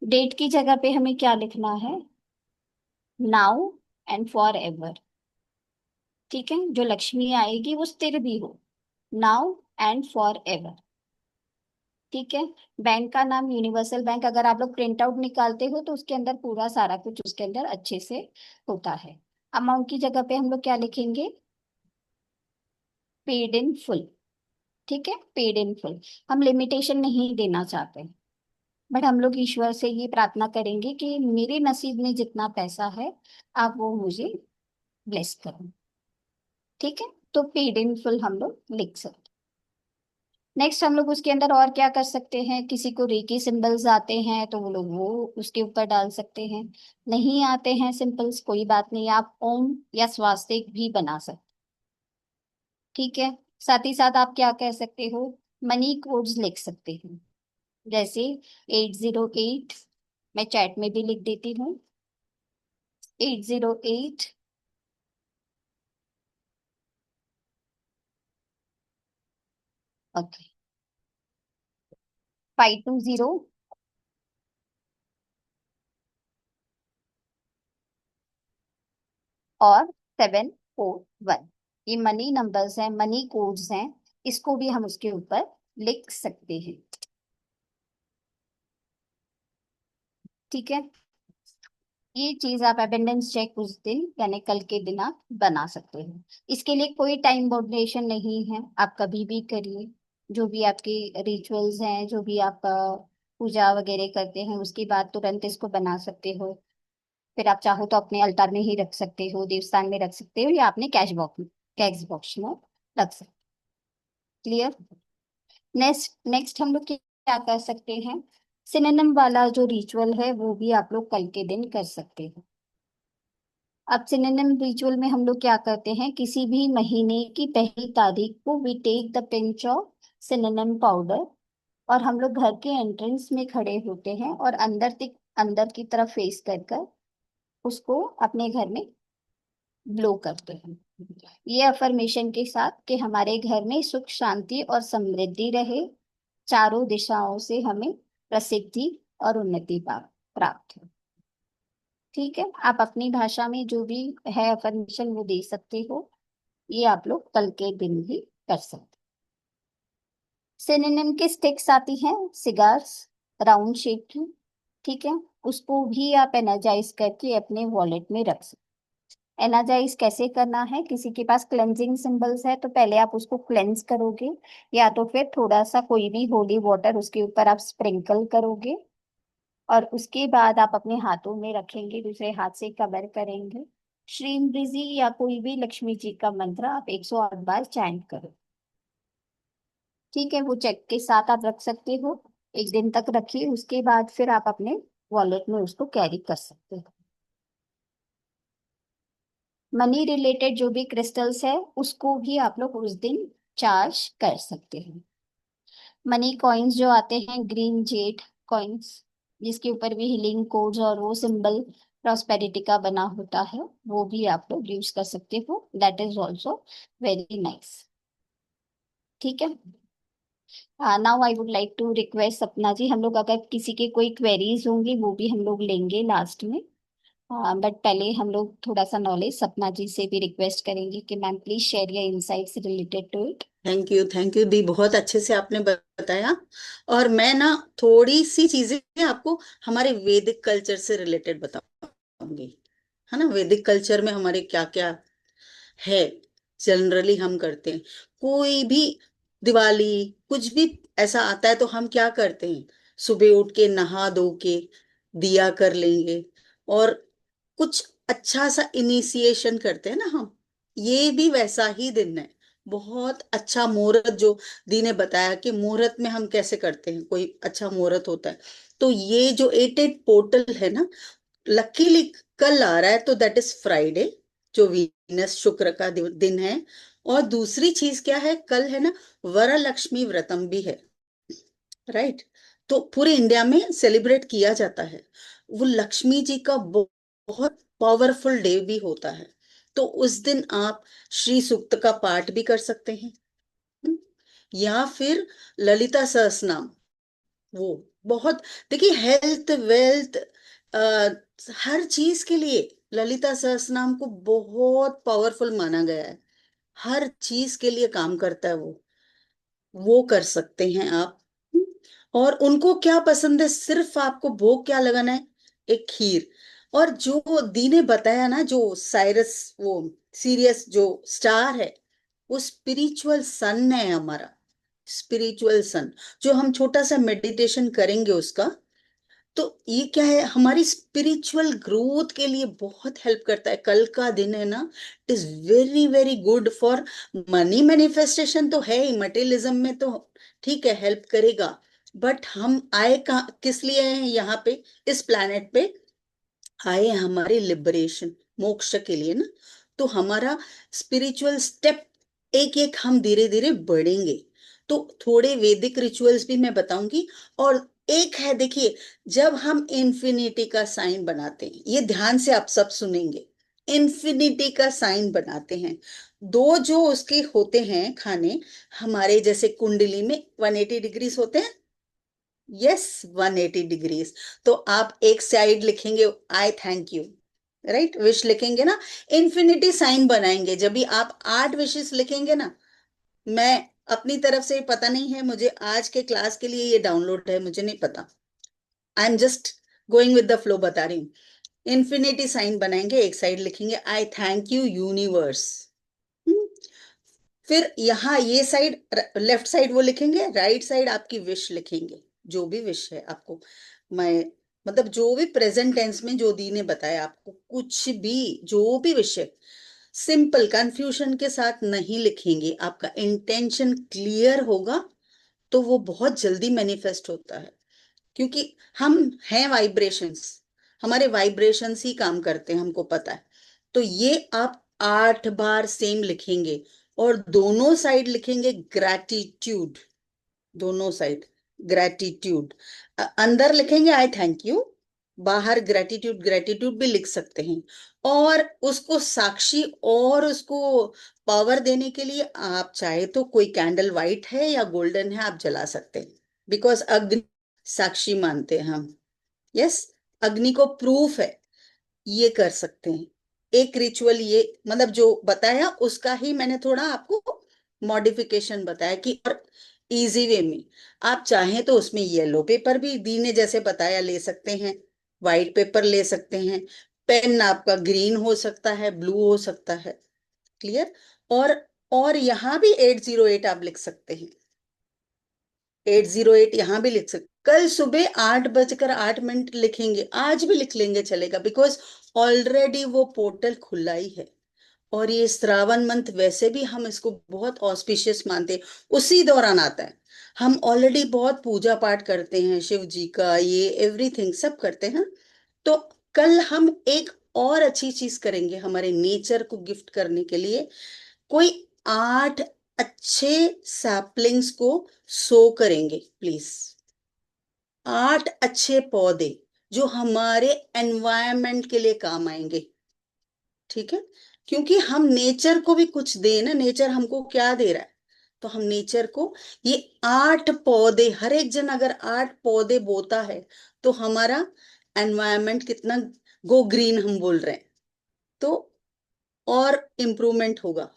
डेट की जगह पे हमें क्या लिखना है, नाउ एंड फॉर एवर। ठीक है, जो लक्ष्मी आएगी वो स्थिर भी हो, नाउ एंड फॉर एवर। ठीक है, बैंक का नाम यूनिवर्सल बैंक, अगर आप लोग प्रिंट आउट निकालते हो तो उसके अंदर पूरा सारा कुछ उसके अंदर अच्छे से होता है। अमाउंट की जगह पे हम लोग क्या लिखेंगे, पेड इन फुल। ठीक है, पेड इन फुल। हम लिमिटेशन नहीं देना चाहते, बट हम लोग ईश्वर से ये प्रार्थना करेंगे कि मेरे नसीब में जितना पैसा है आप वो मुझे ब्लेस करो। ठीक है, तो पेड इन फुल हम लोग लिख सकते। नेक्स्ट हम लोग उसके अंदर और क्या कर सकते हैं, किसी को रेकी सिंबल्स आते हैं तो वो लोग वो उसके ऊपर डाल सकते हैं, नहीं आते हैं सिंबल्स कोई बात नहीं, आप ओम या स्वास्तिक भी बना सकते। ठीक है, साथ ही साथ आप क्या कह सकते हो, मनी कोड्स लिख सकते हो, जैसे 808, मैं चैट में भी लिख देती हूँ, 808, ओके, 520 और 741। ये मनी नंबर्स हैं, मनी कोड्स हैं, इसको भी हम उसके ऊपर लिख सकते हैं। ठीक है, ये चीज आप अटेंडेंस चेक उस दिन यानी कल के दिन आप बना सकते हो। इसके लिए कोई टाइम बाउंडेशन नहीं है, आप कभी भी करिए। जो भी आपकी रिचुअल्स हैं, जो भी आप पूजा वगैरह करते हैं, उसके बाद तुरंत इसको बना सकते हो। फिर आप चाहो तो अपने अल्टार में ही रख सकते हो, देवस्थान में रख सकते हो, या अपने कैश बॉक्स में रख सकते हो। क्लियर। नेक्स्ट नेक्स्ट हम लोग क्या कर सकते हैं, सिनेनम वाला जो रिचुअल है वो भी आप लोग कल के दिन कर सकते हो। अब सिनेनम रिचुअल में हम लोग क्या करते हैं, किसी भी महीने की पहली तारीख को we take the pinch of cinnamon powder, और हम लोग घर के एंट्रेंस में खड़े होते हैं और अंदर की तरफ फेस कर कर उसको अपने घर में ब्लो करते हैं, ये अफर्मेशन के साथ कि हमारे घर में सुख शांति और समृद्धि रहे, चारों दिशाओं से हमें प्रसिद्धि और उन्नति प्राप्त हो। ठीक है, आप अपनी भाषा में जो भी है अफर्मेशन वो दे सकते हो। ये आप लोग कल के दिन भी कर सकते। सिनोनिम के स्टिक्स आती हैं, सिगार्स, राउंड शेप की। ठीक है, उसको भी आप एनर्जाइज करके अपने वॉलेट में रख सकते। एनर्जाइज कैसे करना है, किसी के पास क्लेंजिंग सिंबल्स है तो पहले आप उसको क्लेंज करोगे, या तो फिर थोड़ा सा कोई भी होली वाटर उसके ऊपर आप स्प्रिंकल करोगे, और उसके बाद आप अपने हाथों में रखेंगे, दूसरे हाथ से कवर करेंगे। श्रीम ब्रिजी या कोई भी लक्ष्मी जी का मंत्र आप 108 बार चैंट करो। ठीक है, वो चेक के साथ आप रख सकते हो, एक दिन तक रखिए, उसके बाद फिर आप अपने वॉलेट में उसको कैरी कर सकते हो। मनी रिलेटेड जो भी क्रिस्टल्स है उसको भी आप लोग उस दिन चार्ज कर सकते हैं। मनी कॉइन्स जो आते हैं, ग्रीन जेड कॉइन्स, जिसके ऊपर भी हीलिंग कोड्स और वो सिंबल प्रॉस्पेरिटी का बना होता है, वो भी आप लोग यूज कर सकते हो। That is also very nice. ठीक है, now I would like to request Sapna ji, हम लोग अगर किसी के कोई क्वेरीज होंगी वो भी हम लोग लेंगे लास्ट में। बट पहले हम लोग थोड़ा सा नॉलेज सपना जी से भी रिक्वेस्ट करेंगे कि ma'am please share your insights related to it. Thank you दी, बहुत अच्छे से आपने बताया। और मैं ना थोड़ी सी चीजें आपको हमारे वैदिक कल्चर से रिलेटेड बताऊंगी, है ना। वैदिक कल्चर में हमारे क्या क्या है, जनरली हम करते हैं। कोई भी दिवाली कुछ भी ऐसा आता है तो हम क्या करते हैं, सुबह उठ के नहा धो के दिया कर लेंगे और कुछ अच्छा सा इनिशिएशन करते हैं ना हम। ये भी वैसा ही दिन है, बहुत अच्छा मुहूर्त जो दी ने बताया कि मुहूर्त में हम कैसे करते हैं, कोई अच्छा मुहूर्त होता है। तो ये जो 88 पोर्टल है ना, लकीली कल आ रहा है, तो दैट इज फ्राइडे, जो वीनस शुक्र का दिन है। और दूसरी चीज क्या है, कल है ना वरलक्ष्मी व्रतम भी है, राइट। तो पूरे इंडिया में सेलिब्रेट किया जाता है। वो लक्ष्मी जी का बहुत पावरफुल डे भी होता है। तो उस दिन आप श्री सूक्त का पाठ भी कर सकते हैं, हम्म, या फिर ललिता सहस्रनाम। वो बहुत, देखिए हेल्थ वेल्थ हर चीज के लिए ललिता सहस्रनाम को बहुत पावरफुल माना गया है। हर चीज के लिए काम करता है वो कर सकते हैं आप। और उनको क्या पसंद है, सिर्फ आपको भोग क्या लगाना है, एक खीर। और जो दी ने बताया ना, जो साइरस, वो सीरियस जो स्टार है, वो स्पिरिचुअल सन है हमारा, स्पिरिचुअल सन। जो हम छोटा सा मेडिटेशन करेंगे उसका, तो ये क्या है, हमारी स्पिरिचुअल ग्रोथ के लिए बहुत हेल्प करता है। कल का दिन है ना, it is very very good for money manifestation. तो है ही, मटेरियलिज्म में तो ठीक है हेल्प करेगा, बट हम आए किस लिए हैं यहाँ पे, इस प्लैनेट पे आए हमारे लिबरेशन, मोक्ष के लिए ना। तो हमारा स्पिरिचुअल स्टेप एक एक हम धीरे धीरे बढ़ेंगे। तो थोड़े वैदिक रिचुअल्स भी मैं बताऊंगी। और एक है, देखिए, जब हम इन्फिनिटी का साइन बनाते हैं, ये ध्यान से आप सब सुनेंगे, इन्फिनिटी का साइन बनाते हैं। दो जो उसके होते हैं खाने, हमारे जैसे कुंडली में 180 डिग्रीज होते हैं, यस 180 डिग्रीज। तो आप एक साइड लिखेंगे आई थैंक यू, राइट, विश लिखेंगे ना, इन्फिनिटी साइन बनाएंगे। जब भी आप 8 विशेस लिखेंगे ना, मैं अपनी तरफ से, पता नहीं है मुझे, आज के क्लास के लिए ये डाउनलोड है, मुझे नहीं पता, I am just going with the flow बता रही हूँ। इन्फिनिटी साइन बनाएंगे, एक साइड लिखेंगे आई थैंक यू यूनिवर्स। फिर यहाँ ये साइड, लेफ्ट साइड वो लिखेंगे, राइट साइड आपकी विश लिखेंगे, जो भी विश है आपको। मैं मतलब जो भी प्रेजेंट टेंस में जो दी ने बताया आपको, कुछ भी जो भी विश है, सिंपल कंफ्यूजन के साथ नहीं लिखेंगे। आपका इंटेंशन क्लियर होगा तो वो बहुत जल्दी मैनिफेस्ट होता है, क्योंकि हम हैं वाइब्रेशंस, हमारे वाइब्रेशंस ही काम करते हैं, हमको पता है। तो ये आप 8 बार सेम लिखेंगे और दोनों साइड लिखेंगे ग्रैटिट्यूड, दोनों साइड ग्रैटिट्यूड। अंदर लिखेंगे आई थैंक यू, बाहर ग्रैटिट्यूड, ग्रैटिट्यूड भी लिख सकते हैं। और उसको साक्षी और उसको पावर देने के लिए आप चाहे तो कोई कैंडल व्हाइट है या गोल्डन है आप जला सकते हैं, बिकॉज अग्नि साक्षी मानते हैं हम। यस, अग्नि को प्रूफ है, ये कर सकते हैं। एक रिचुअल ये मतलब जो बताया उसका ही मैंने थोड़ा आपको मॉडिफिकेशन बताया कि और इजी वे में आप चाहें तो उसमें येलो पेपर भी दी ने जैसे बताया ले सकते हैं, व्हाइट पेपर ले सकते हैं, पेन आपका ग्रीन हो सकता है, ब्लू हो सकता है। क्लियर? और यहाँ भी 808 आप लिख सकते हैं, 808 यहाँ भी लिख सकते। कल सुबह 8:08 लिखेंगे, आज भी लिख लेंगे चलेगा, बिकॉज ऑलरेडी वो पोर्टल खुला ही है। और ये श्रावण मंथ वैसे भी हम इसको बहुत ऑस्पिशियस मानते हैं, उसी दौरान आता है। हम ऑलरेडी बहुत पूजा पाठ करते हैं शिव जी का, ये एवरीथिंग सब करते हैं। तो कल हम एक और अच्छी चीज करेंगे हमारे नेचर को गिफ्ट करने के लिए। कोई 8 अच्छे सैपलिंग्स को सो करेंगे प्लीज, 8 अच्छे पौधे जो हमारे एनवायरनमेंट के लिए काम आएंगे। ठीक है? क्योंकि हम नेचर को भी कुछ दे ना, नेचर हमको क्या दे रहा है, तो हम नेचर को ये 8 पौधे, हर एक जन अगर 8 पौधे बोता है तो हमारा एनवायरनमेंट कितना गो ग्रीन हम बोल रहे हैं, तो और इम्प्रूवमेंट होगा।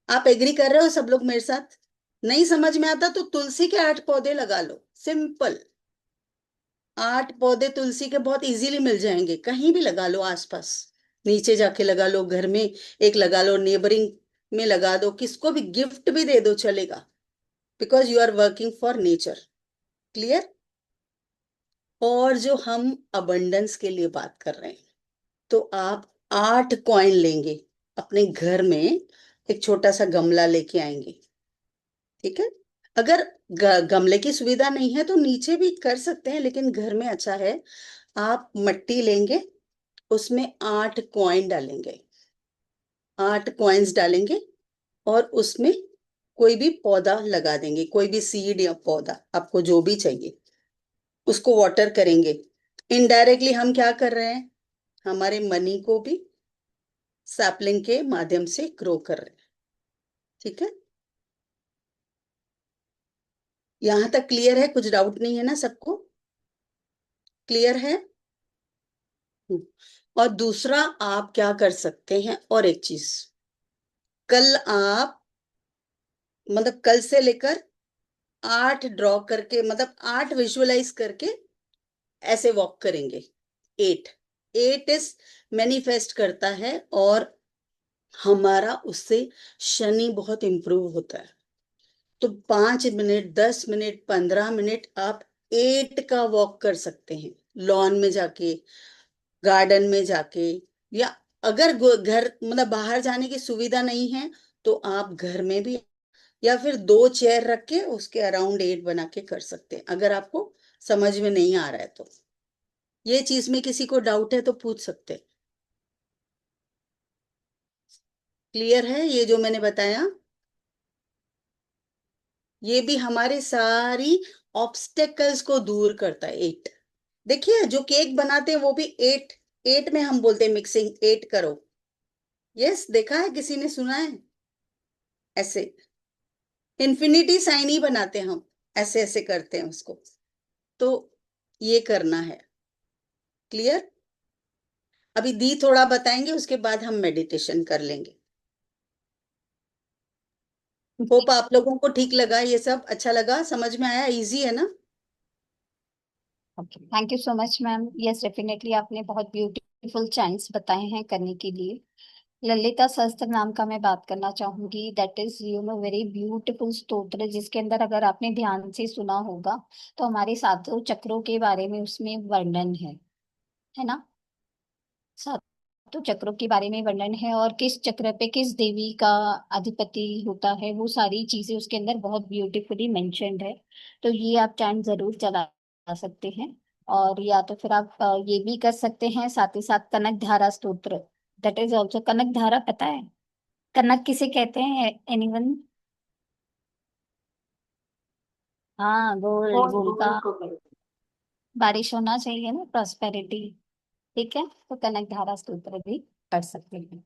आप एग्री कर रहे हो सब लोग मेरे साथ? नहीं समझ में आता तो तुलसी के 8 पौधे लगा लो, सिंपल। 8 पौधे तुलसी के बहुत इजीली मिल जाएंगे, कहीं भी लगा लो, आसपास नीचे जाके लगा लो, घर में एक लगा लो, नेबरिंग में लगा दो, किसको भी गिफ्ट भी दे दो चलेगा, because you are working for nature. Clear? और जो हम अबंडेंस के लिए बात कर रहे हैं, तो आप 8 कॉइन लेंगे, अपने घर में एक छोटा सा गमला लेके आएंगे। ठीक है? अगर गमले की सुविधा नहीं है तो नीचे भी कर सकते हैं, लेकिन घर में अच्छा है। आप मट्टी लेंगे, उसमें 8 कॉइन डालेंगे, 8 कॉइन्स डालेंगे और उसमें कोई भी पौधा लगा देंगे, कोई भी सीड या पौधा आपको जो भी चाहिए, उसको वाटर करेंगे। इनडायरेक्टली हम क्या कर रहे हैं, हमारे मनी को भी सैपलिंग के माध्यम से ग्रो कर रहे हैं। ठीक है? यहां तक क्लियर है? कुछ डाउट नहीं है ना सबको? क्लियर है? और दूसरा आप क्या कर सकते हैं, और एक चीज, कल आप मतलब कल से लेकर 8 ड्रॉ करके, मतलब 8 विजुअलाइज करके ऐसे वॉक करेंगे। 8 इज मैनिफेस्ट करता है और हमारा उससे शनि बहुत इंप्रूव होता है। तो 5 मिनट, 10 मिनट, 15 मिनट आप 8 का वॉक कर सकते हैं, लॉन में जाके, गार्डन में जाके, या अगर घर मतलब बाहर जाने की सुविधा नहीं है तो आप घर में भी, या फिर 2 चेयर रख के उसके अराउंड 8 बना के कर सकते हैं, अगर आपको समझ में नहीं आ रहा है तो। ये चीज में किसी को डाउट है तो पूछ सकते हैं। क्लियर है ये जो मैंने बताया? ये भी हमारे सारी ऑब्स्टेकल्स को दूर करता है। 8 देखिए, जो केक बनाते हैं वो भी 8 में हम बोलते हैं मिक्सिंग 8 करो। यस, देखा है? किसी ने सुना है ऐसे? इन्फिनिटी साइन ही बनाते हैं हम, ऐसे ऐसे करते हैं उसको। तो ये करना है। क्लियर? अभी दी थोड़ा बताएंगे, उसके बाद हम मेडिटेशन कर लेंगे। होप आप लोगों को ठीक लगा, ये सब अच्छा लगा, समझ में आया? इजी है ना? Okay, thank you so much ma'am. Yes definitely आपने बहुत ब्यूटीफुल ब्यूटीफुल चैंट्स बताए हैं करने के लिए। ललिता सहस्त्र नाम का मैं बात करना चाहूंगी। दैट इज वेरी ब्यूटीफुल स्तोत्र, जिसके अंदर अगर आपने ध्यान से सुना होगा तो हमारे सातों चक्रों के बारे में उसमें वर्णन है ना। सातों चक्रों के बारे में वर्णन है, और किस चक्र पे किस देवी का अधिपति होता है, वो सारी चीजें उसके अंदर बहुत ब्यूटीफुली मेंशन्ड है। तो ये आप चैंट जरूर चला सकते हैं। और या तो फिर आप ये भी कर सकते हैं साथ ही साथ कनक धारा स्तोत्र। दैट इज ऑल्सो, कनक धारा पता है कनक किसे कहते हैं? एनीवन? हाँ, गोल्ड, गोल्ड का बारिश होना चाहिए ना, प्रॉस्पेरिटी। ठीक है, तो कनक धारा स्तोत्र भी कर सकते हैं।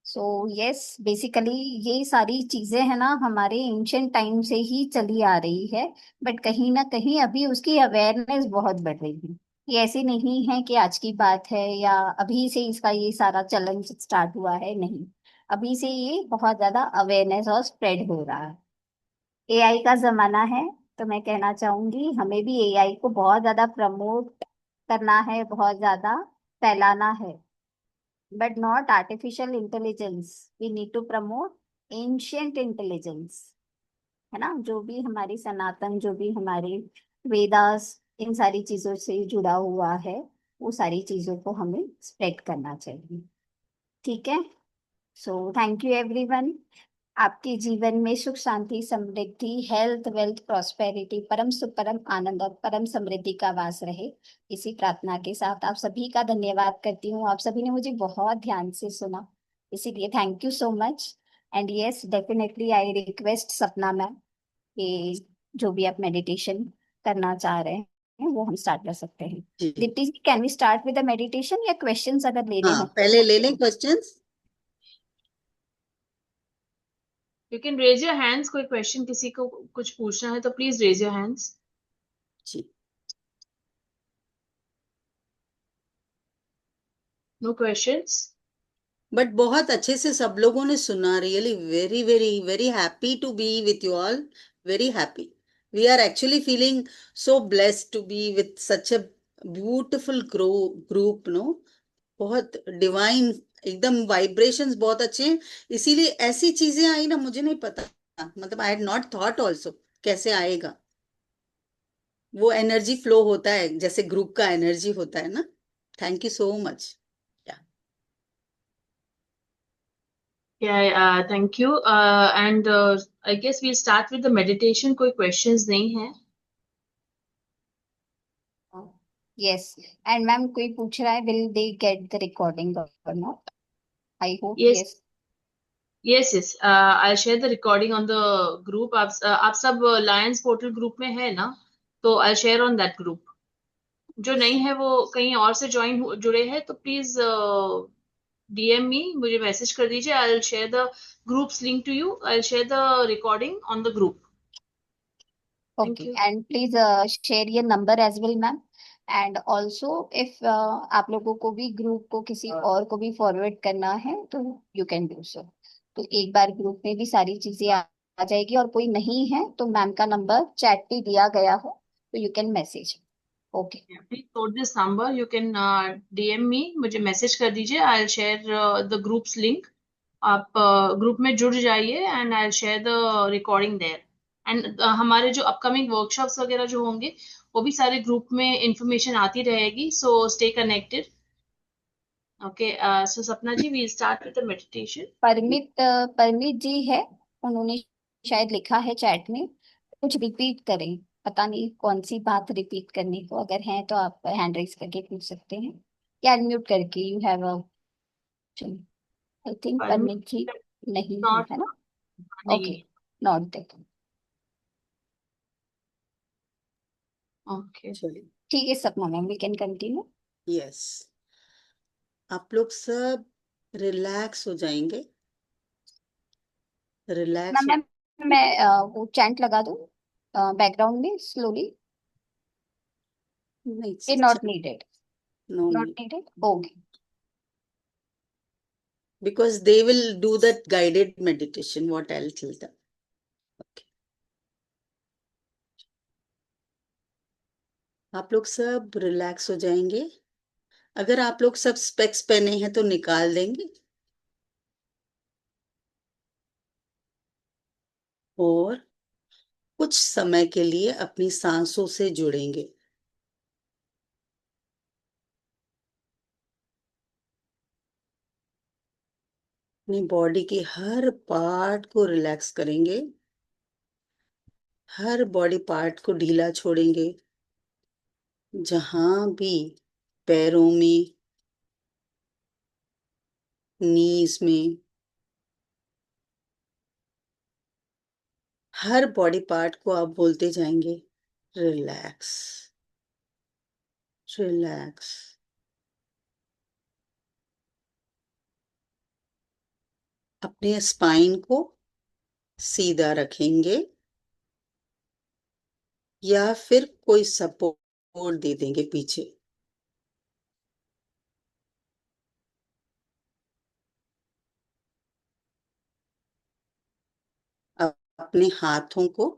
सो यस, बेसिकली ये सारी चीजें है ना हमारे एंशियंट टाइम से ही चली आ रही है। बट कहीं ना कहीं अभी उसकी अवेयरनेस बहुत बढ़ रही है। ये ऐसी नहीं है कि आज की बात है या अभी से इसका ये सारा चलन स्टार्ट हुआ है, नहीं। अभी से ये बहुत ज्यादा अवेयरनेस और स्प्रेड हो रहा है। एआई का जमाना है, तो मैं कहना चाहूंगी हमें भी एआई को बहुत ज्यादा प्रमोट करना है, बहुत ज्यादा फैलाना है। But not artificial intelligence, we need to promote ancient intelligence, है ना। जो भी हमारी सनातन, जो भी हमारे वेदास, इन सारी चीजों से जुड़ा हुआ है, वो सारी चीजों को हमें स्प्रेड करना चाहिए। ठीक है। So thank you everyone. आपके जीवन में सुख शांति समृद्धि, हेल्थ वेल्थ प्रॉस्पेरिटी, परम सुख परम आनंद और परम समृद्धि का वास रहे, इसी प्रार्थना के साथ आप सभी का धन्यवाद करती हूँ। आप सभी ने मुझे बहुत ध्यान से सुना, इसीलिए thank you so much. And yes, definitely I request सपना मैम कि जो भी आप मेडिटेशन करना चाह रहे हैं वो हम स्टार्ट कर सकते हैं। जी Deepti ji, can we start with the meditation या क्वेश्चंस अगर लेने हाँ, हो? पहले ले लें questions. You can raise your hands. कोई क्वेश्चन किसी को कुछ पूछना है तो प्लीज रेज योर हैंड्स। जी नो क्वेश्चंस। बट बहुत अच्छे से सब लोगों ने सुना। Really very very very happy to be with you all. Very happy. We are actually feeling so blessed to be with such a beautiful group no. बहुत divine, एकदम वाइब्रेशंस बहुत अच्छे हैं। इसीलिए ऐसी चीजें आई ना, मुझे नहीं पता, मतलब I had not thought also कैसे आएगा। वो एनर्जी फ्लो होता है जैसे ग्रुप का एनर्जी होता है ना। Thank you so much. Thank you. And I guess we'll start with the meditation. कोई क्वेश्चंस नहीं है? यस। एंड मैम कोई पूछ रहा है, will they get the recording और not? I hope yes yes. Yes yes, I share the recording on the group. आप सब लायंस पोर्टल ग्रुप में है ना? तो I share on that group. जो नहीं है वो कहीं और से जुड़े हैं तो प्लीज DM मी, मुझे मैसेज कर दीजिए। I will share the groups link to you. I will share the recording on the group. Okay, thank you. And please share your number as well ma'am. And also if आप लोगों को भी group को किसी और को भी forward करना है तो यू कैन डू सो। तो एक बार ग्रुप में भी सारी चीजें आ जाएगी, और कोई नहीं है तो मैम का नंबर चैट पे दिया गया हो, तो you can message. Okay. Please note this number. You can DM me, मुझे मैसेज कर दीजिए। I will share the groups link. आप ग्रुप में जुड़ जाइए and I will share the recording there. And हमारे जो अपकमिंग वर्कशॉप्स वगैरह जो होंगे वो भी सारे ग्रुप में इंफॉर्मेशन आती रहेगी। So stay connected. Okay, so Sapna ji, we start with the meditation. Parmit ji है, उन्होंने शायद लिखा है चैट में, कुछ रिपीट करें। पता नहीं कौन सी बात रिपीट करने को, अगर है तो आप हैंड रेज करके पूछ सकते हैं या अनम्यूट करके। You have a option. I think Parmit ji नहीं नॉट, है ना? नहीं ओके, है। Not that. ओके, चलिए। ठीक है Sapna ma'am, we can continue. Yes, आप लोग सब रिलैक्स हो जाएंगे। मैम रिलैक्स हो। मैम मैं वो चैंट लगा दूं बैकग्राउंड में स्लोली? नहीं, ये not needed? No not need, needed, okay. because they will do that guided meditation what I'll tell them. Okay. आप लोग सब रिलैक्स हो जाएंगे। अगर आप लोग सब स्पेक्स पहने हैं तो निकाल देंगे और कुछ समय के लिए अपनी सांसों से जुड़ेंगे। अपनी बॉडी के हर पार्ट को रिलैक्स करेंगे, हर बॉडी पार्ट को ढीला छोड़ेंगे। जहां भी पैरों में, नीज में, हर बॉडी पार्ट को आप बोलते जाएंगे रिलैक्स, रिलैक्स। अपने स्पाइन को सीधा रखेंगे या फिर कोई सपोर्ट दे देंगे पीछे। अब अपने हाथों को,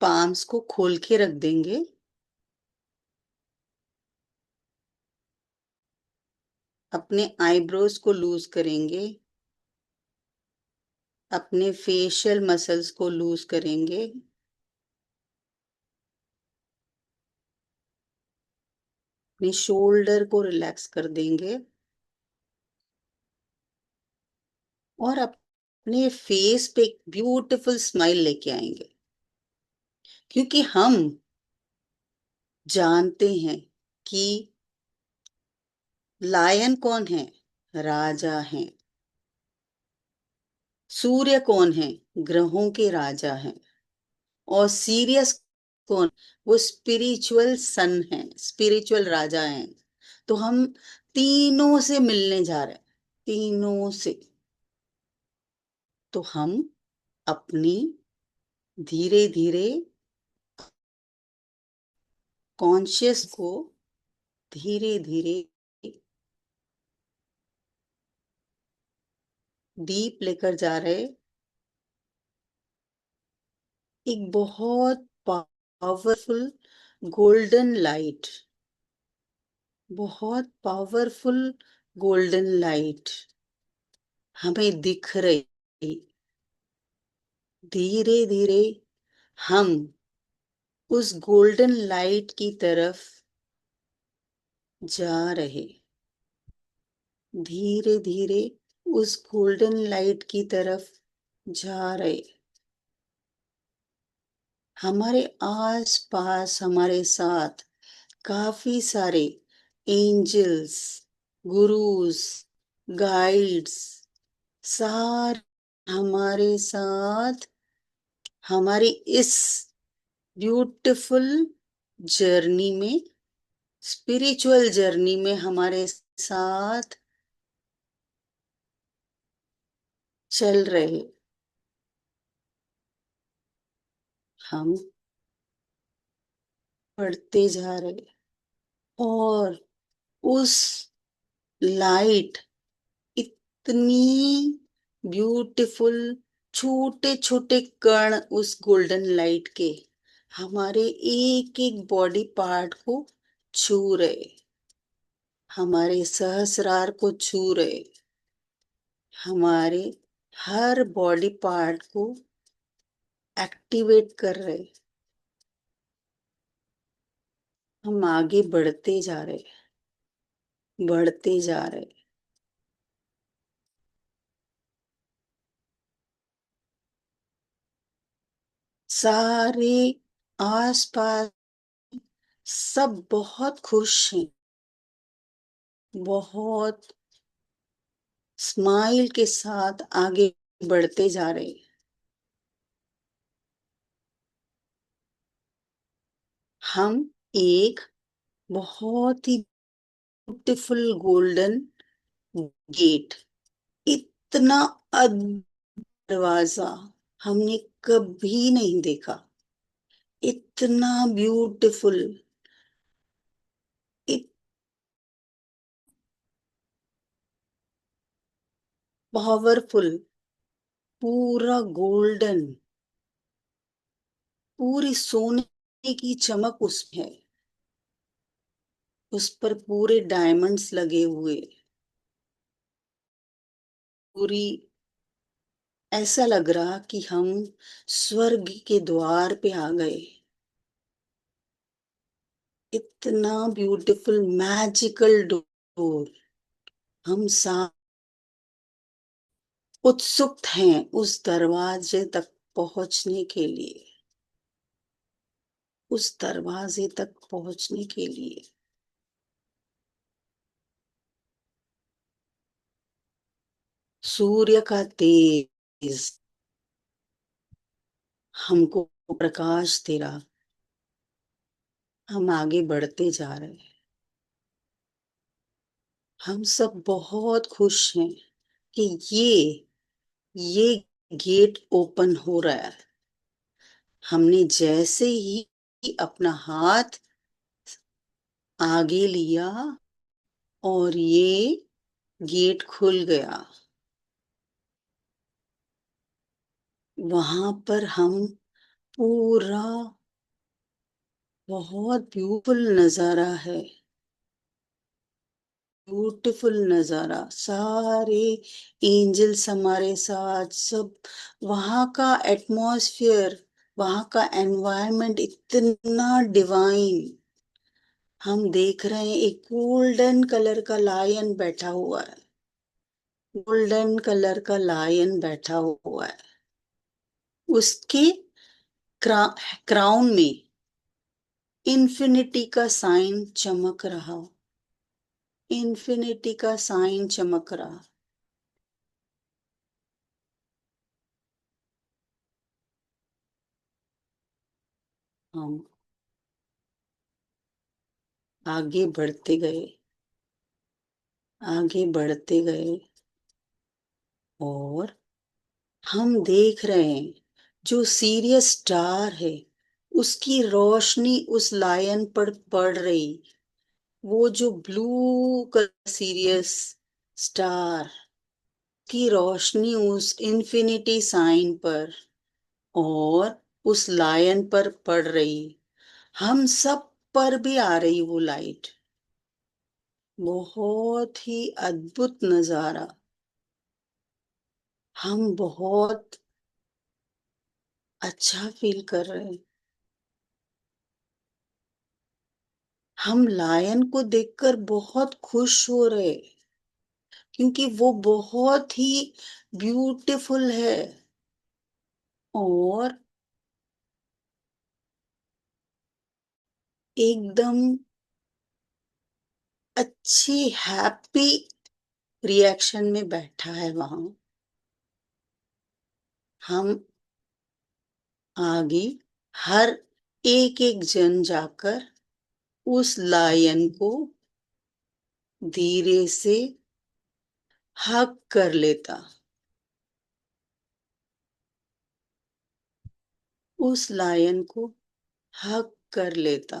पाम्स को खोल के रख देंगे। अपने आईब्रोज को लूज करेंगे, अपने फेशियल मसल्स को लूज करेंगे। अपने शोल्डर को रिलैक्स कर देंगे और अपने फेस पे एक ब्यूटीफुल स्माइल लेके आएंगे, क्योंकि हम जानते हैं कि लायन कौन है, राजा है। सूर्य कौन है, ग्रहों के राजा हैं। और सीरियस कौन, वो स्पिरिचुअल सन है, स्पिरिचुअल राजा हैं। तो हम तीनों से मिलने जा रहे हैं, तीनों से। तो हम अपनी धीरे धीरे कॉन्शियस को धीरे धीरे डीप लेकर जा रहे, एक बहुत पावरफुल गोल्डन लाइट, बहुत पावरफुल गोल्डन लाइट हमें दिख रही। धीरे धीरे हम उस गोल्डन लाइट की तरफ जा रहे, धीरे धीरे उस गोल्डन लाइट की तरफ जा रहे। हमारे आस पास हमारे साथ काफी सारे एंजल्स, गुरुज, गाइड्स, सारे हमारे साथ हमारी इस ब्यूटीफुल जर्नी में, स्पिरिचुअल जर्नी में हमारे साथ चल रहे। हम बढ़ते जा रहे और उस लाइट, इतनी ब्यूटीफुल, छोटे छोटे कण उस गोल्डन लाइट के हमारे एक एक बॉडी पार्ट को छू रहे, हमारे सहस्रार को छू रहे, हमारे हर बॉडी पार्ट को एक्टिवेट कर रहे। हम आगे बढ़ते जा रहे, बढ़ते जा रहे। सारे आसपास सब बहुत खुश हैं, बहुत स्माइल के साथ आगे बढ़ते जा रहे। हम एक बहुत ही ब्यूटीफुल गोल्डन गेट, इतना अद्भुत दरवाजा हमने कभी नहीं देखा। इतना ब्यूटीफुल, पावरफुल, पूरा गोल्डन, पूरी सोने की चमक उसमें है। उस पर पूरे डायमंड्स लगे हुए, पूरी, ऐसा लग रहा कि हम स्वर्ग के द्वार पे आ गए। इतना ब्यूटीफुल मैजिकल डोर। हम सा उत्सुक हैं उस दरवाजे तक पहुंचने के लिए, उस दरवाजे तक पहुंचने के लिए। सूर्य का तेज हमको प्रकाश दे रहा, हम आगे बढ़ते जा रहे हैं। हम सब बहुत खुश हैं कि ये गेट ओपन हो रहा है। हमने जैसे ही अपना हाथ आगे लिया और ये गेट खुल गया। वहां पर हम पूरा, बहुत ब्यूटीफुल नजारा है, ब्यूटीफुल नजारा। सारे एंजल्स हमारे साथ, सब वहां का एटमॉस्फेयर, वहां का एनवायरनमेंट इतना डिवाइन। हम देख रहे हैं एक गोल्डन कलर का लायन बैठा हुआ है, गोल्डन कलर का लायन बैठा हुआ है। उसके क्राउन में इन्फिनिटी का साइन चमक रहा, इन्फिनिटी का साइन चमक रहा। हम आगे बढ़ते गए, आगे बढ़ते गए, और हम देख रहे हैं जो सीरियस स्टार है उसकी रोशनी उस लायन पर पड़ रही। वो जो ब्लू का सीरियस स्टार की रोशनी उस इन्फिनिटी साइन पर और उस लायन पर पड़ रही। हम सब पर भी आ रही वो लाइट। बहुत ही अद्भुत नजारा। हम बहुत अच्छा फील कर रहे हैं। हम लायन को देखकर बहुत खुश हो रहे हैं, क्योंकि वो बहुत ही ब्यूटीफुल है और एकदम अच्छी हैप्पी रिएक्शन में बैठा है वहां। हम आगे हर एक एक जन जाकर उस लायन को धीरे से हग कर लेता, उस लायन को हग कर लेता।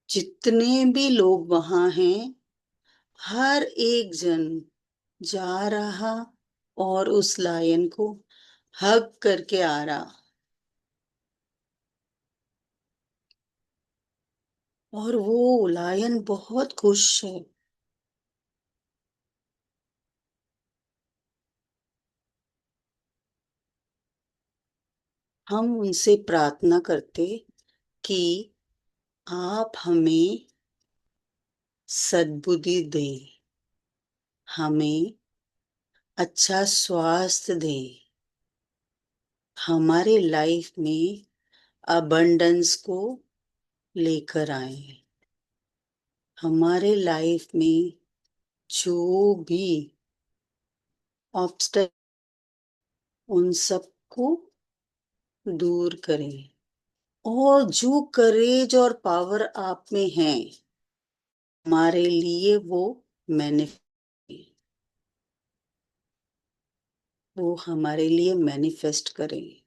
जितने भी लोग वहां हैं, हर एक जन जा रहा और उस लायन को हग करके आ रहा। और वो लायन बहुत खुश है। हम उनसे प्रार्थना करते कि आप हमें सद्बुद्धि दें, हमें अच्छा स्वास्थ्य दें, हमारे लाइफ में अबंडेंस को लेकर आए, हमारे लाइफ में जो भी ऑब्स्टेकल उन सबको दूर करें, और जो करेज और पावर आप में है हमारे लिए वो मैनिफेस्ट, वो हमारे लिए मैनिफेस्ट करें,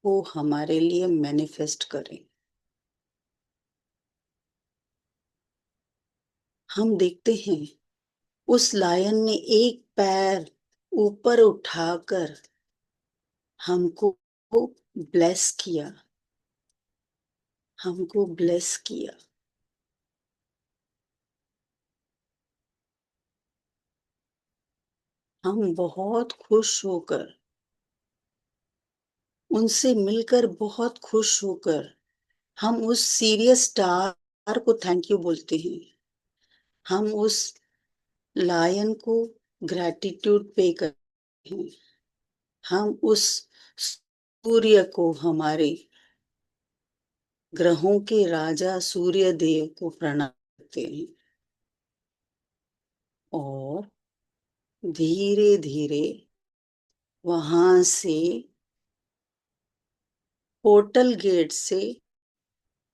वो हमारे लिए मैनिफेस्ट करें। हम देखते हैं उस लायन ने एक पैर ऊपर उठाकर हमको ब्लेस किया, हमको ब्लेस किया। हम बहुत खुश होकर, उनसे मिलकर बहुत खुश होकर हम उस सीरियस स्टार को थैंक यू बोलते हैं। हम उस लायन को ग्रैटिट्यूड पे करते हैं। हम उस सूर्य को, हमारे ग्रहों के राजा सूर्य देव को प्रणाम करते हैं। और धीरे धीरे वहां से, पोर्टल गेट से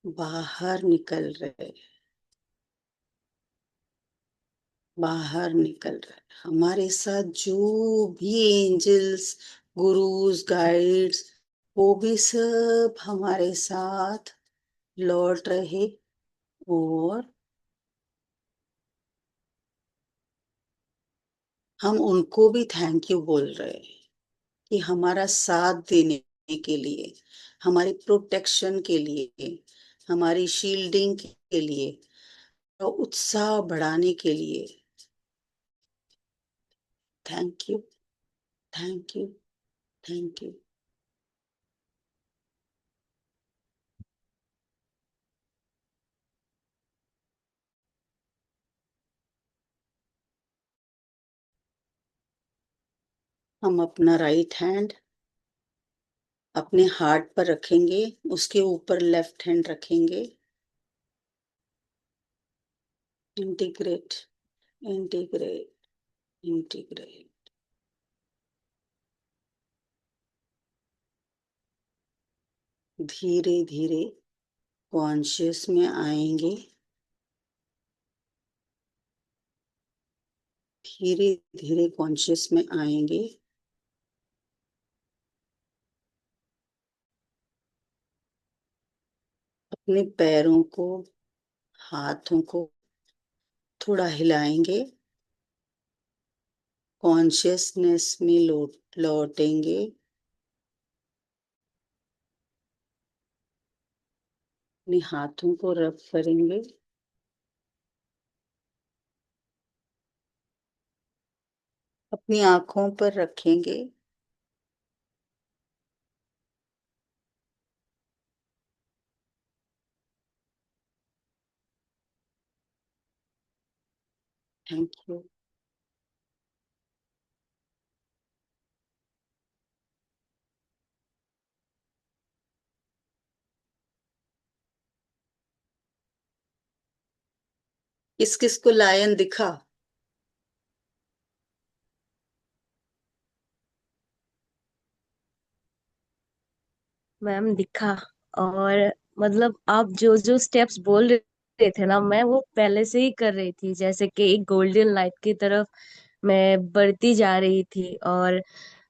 बाहर निकल रहे, बाहर निकल रहे। हमारे साथ जो भी एंजल्स, गुरुज, गाइड्स, वो भी सब हमारे साथ लौट रहे। और हम उनको भी थैंक यू बोल रहे हैं कि हमारा साथ देने के लिए, हमारी प्रोटेक्शन के लिए, हमारी शील्डिंग के लिए, और उत्साह बढ़ाने के लिए। Thank you, thank you, thank you. हम अपना राइट हैंड अपने हार्ट पर रखेंगे, उसके ऊपर लेफ्ट हैंड रखेंगे। Integrate, integrate, integrate. धीरे धीरे कॉन्शियस में आएंगे। धीरे धीरे कॉन्शियस में आएंगे। अपने पैरों को, हाथों को थोड़ा हिलाएंगे। कॉन्शियसनेस में लौटेंगे। अपने हाथों को रब करेंगे। अपनी आंखों पर रखेंगे। Thank you. किस किस को लायन दिखा? मैम दिखा। और मतलब आप जो जो स्टेप्स बोल रहे थे ना, मैं वो पहले से ही कर रही थी, जैसे कि एक गोल्डन लाइट की तरफ मैं बढ़ती जा रही थी। और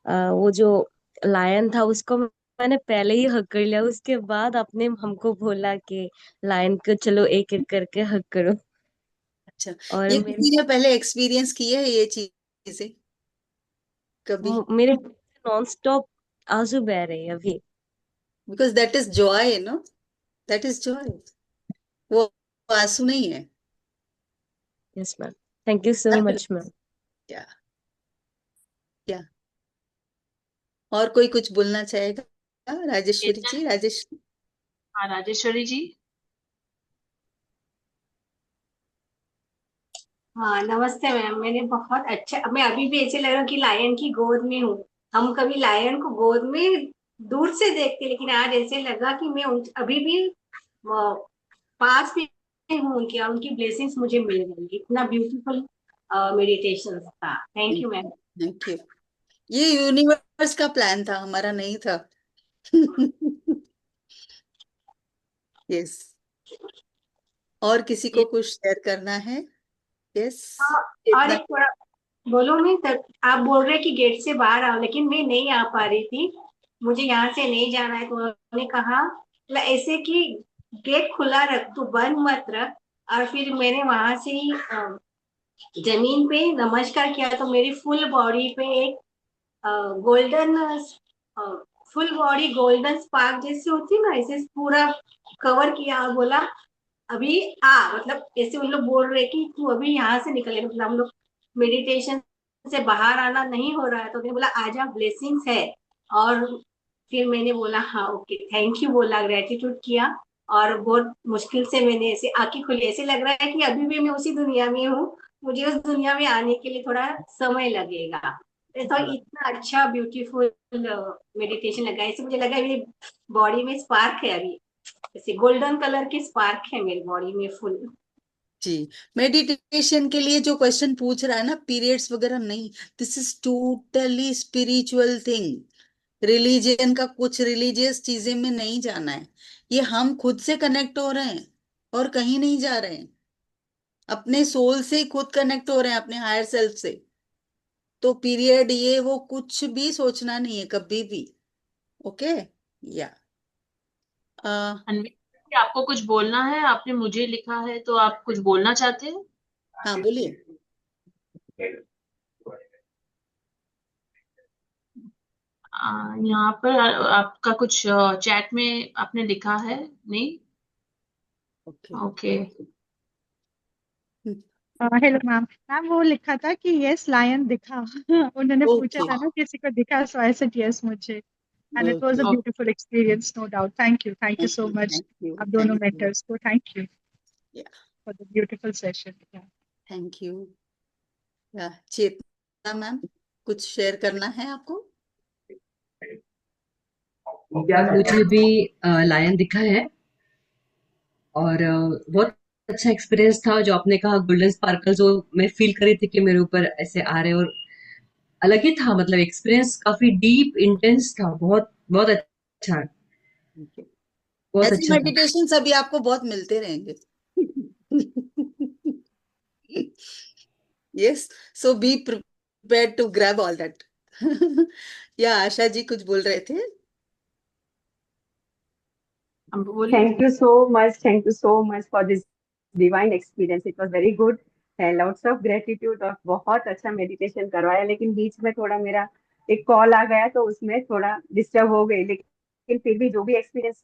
वो जो लायन था उसको मैंने पहले ही हक कर लिया। उसके बाद आपने हमको बोला कि लायन को चलो एक एक करके हक करो। अच्छा, और ये किसी ने पहले एक्सपीरियंस किया है ये चीजें कभी? मेरे नॉन स्टॉप आंसू बह रहे हैं अभी। Because that is joy, no, that is joy. वो आंसू नहीं है। Yes ma'am, thank you so much ma'am. क्या, क्या और कोई कुछ बोलना चाहेगा? राजेश्वरी जी, राजेश। हाँ, राजेश्वरी जी। हाँ नमस्ते मैम। मैंने बहुत अच्छा, मैं अभी भी ऐसे लग रहा हूँ कि लायन की गोद में हूँ। हम कभी लायन को गोद में दूर से देखते, लेकिन आज ऐसे लगा कि मैं अभी भी पास में हूँ उनके, और उनकी ब्लेसिंग्स मुझे मिल रही है। इतना ब्यूटीफुल मेडिटेशन था। Thank you ma'am. Thank you. ये यूनिवर्स का प्लान था, हमारा नहीं था। यस। और किसी को कुछ शेयर करना है? यस। और इतना। एक थोड़ा बोलो। मैं तब आप बोल रहे कि गेट से बाहर आओ, लेकिन मैं नहीं आ पा रही थी। मुझे यहाँ से नहीं जाना है, तो उन्होंने कहा मतलब ऐसे कि गेट खुला रख, तू बंद मत रख। और फिर मैंने वहां से ही जमीन पे नमस्कार किया, तो मेरी फुल बॉडी पे एक golden full body golden spark जैसी होती है ना, ऐसे पूरा कवर किया और बोला अभी मतलब ऐसे उन लोग बोल रहे कि तू अभी यहाँ से निकले, मतलब हम लोग मेडिटेशन से बाहर आना नहीं हो रहा है, तो उन्होंने बोला आजा ब्लेसिंग्स है। और फिर मैंने बोला हाँ ओके थैंक यू बोला, ग्रेटिट्यूड किया। और बहुत मुश्किल से मैंने ऐसे आंखें खुली, ऐसे लग रहा है कि अभी भी मैं उसी दुनिया में हूँ, मुझे उस दुनिया में आने के लिए थोड़ा समय लगेगा। तो इतना अच्छा ब्यूटीफुल मेडिटेशन लगा, ऐसे मुझे लगा मेरी बॉडी में स्पार्क है अभी, ऐसे गोल्डन कलर की स्पार्क है मेरी बॉडी में फुल। जी, मेडिटेशन के लिए जो क्वेश्चन पूछ रहा है ना, पीरियड्स वगैरह नहीं, this is totally spiritual thing. Religion का कुछ रिलीजियस चीजें में नहीं जाना है, ये हम खुद से कनेक्ट हो रहे हैं और कहीं नहीं जा रहे हैं, अपने सोल से ही खुद कनेक्ट हो रहे हैं, अपने हायर सेल्फ से। तो पीरियड ये वो कुछ भी सोचना नहीं है कभी भी। ओके, या अन्वी जी, आपको कुछ बोलना है? आपने मुझे लिखा है, तो आप कुछ बोलना चाहते हैं? हाँ बोलिए। यहाँ पर आपका कुछ चैट में आपने लिखा है? नहीं? Okay, okay. Hello ma'am. Ma'am वो लिखा था कि यस लायन दिखा। उन्होंने पूछा ओके, था ना किसी को दिखा, सो आई सेड यस मुझे। And it was a okay, beautiful experience, no doubt. Thank you so much thank you, आप दोनों थैंक यू, मेंटर्स को। Thank you yeah for the beautiful session. Thank you. Yeah Chetna ma'am, कुछ share करना है आपको? मुझे भी लायन दिखा है, और बहुत अच्छा एक्सपीरियंस था। जो आपने कहा गोल्डन स्पार्कल, जो मैं फील कर रही थी कि मेरे ऊपर ऐसे आ रहे, और अलग ही था, मतलब एक्सपीरियंस काफी डीप इंटेंस था, बहुत बहुत अच्छा, Okay. बहुत ऐसे अच्छा था। मेडिटेशन अभी आपको बहुत मिलते रहेंगे। Yes, so be prepare to grab all that. Yeah Asha जी कुछ बोल रहे थे? हम बोलिए। Thank you so much for this divine experience. It was very good. Lots of gratitude और बहुत अच्छा मेडिटेशन करवाया, लेकिन बीच में थोड़ा मेरा एक कॉल आ गया तो उसमें थोड़ा डिस्टर्ब हो गई, लेकिन फिर भी जो भी एक्सपीरियंस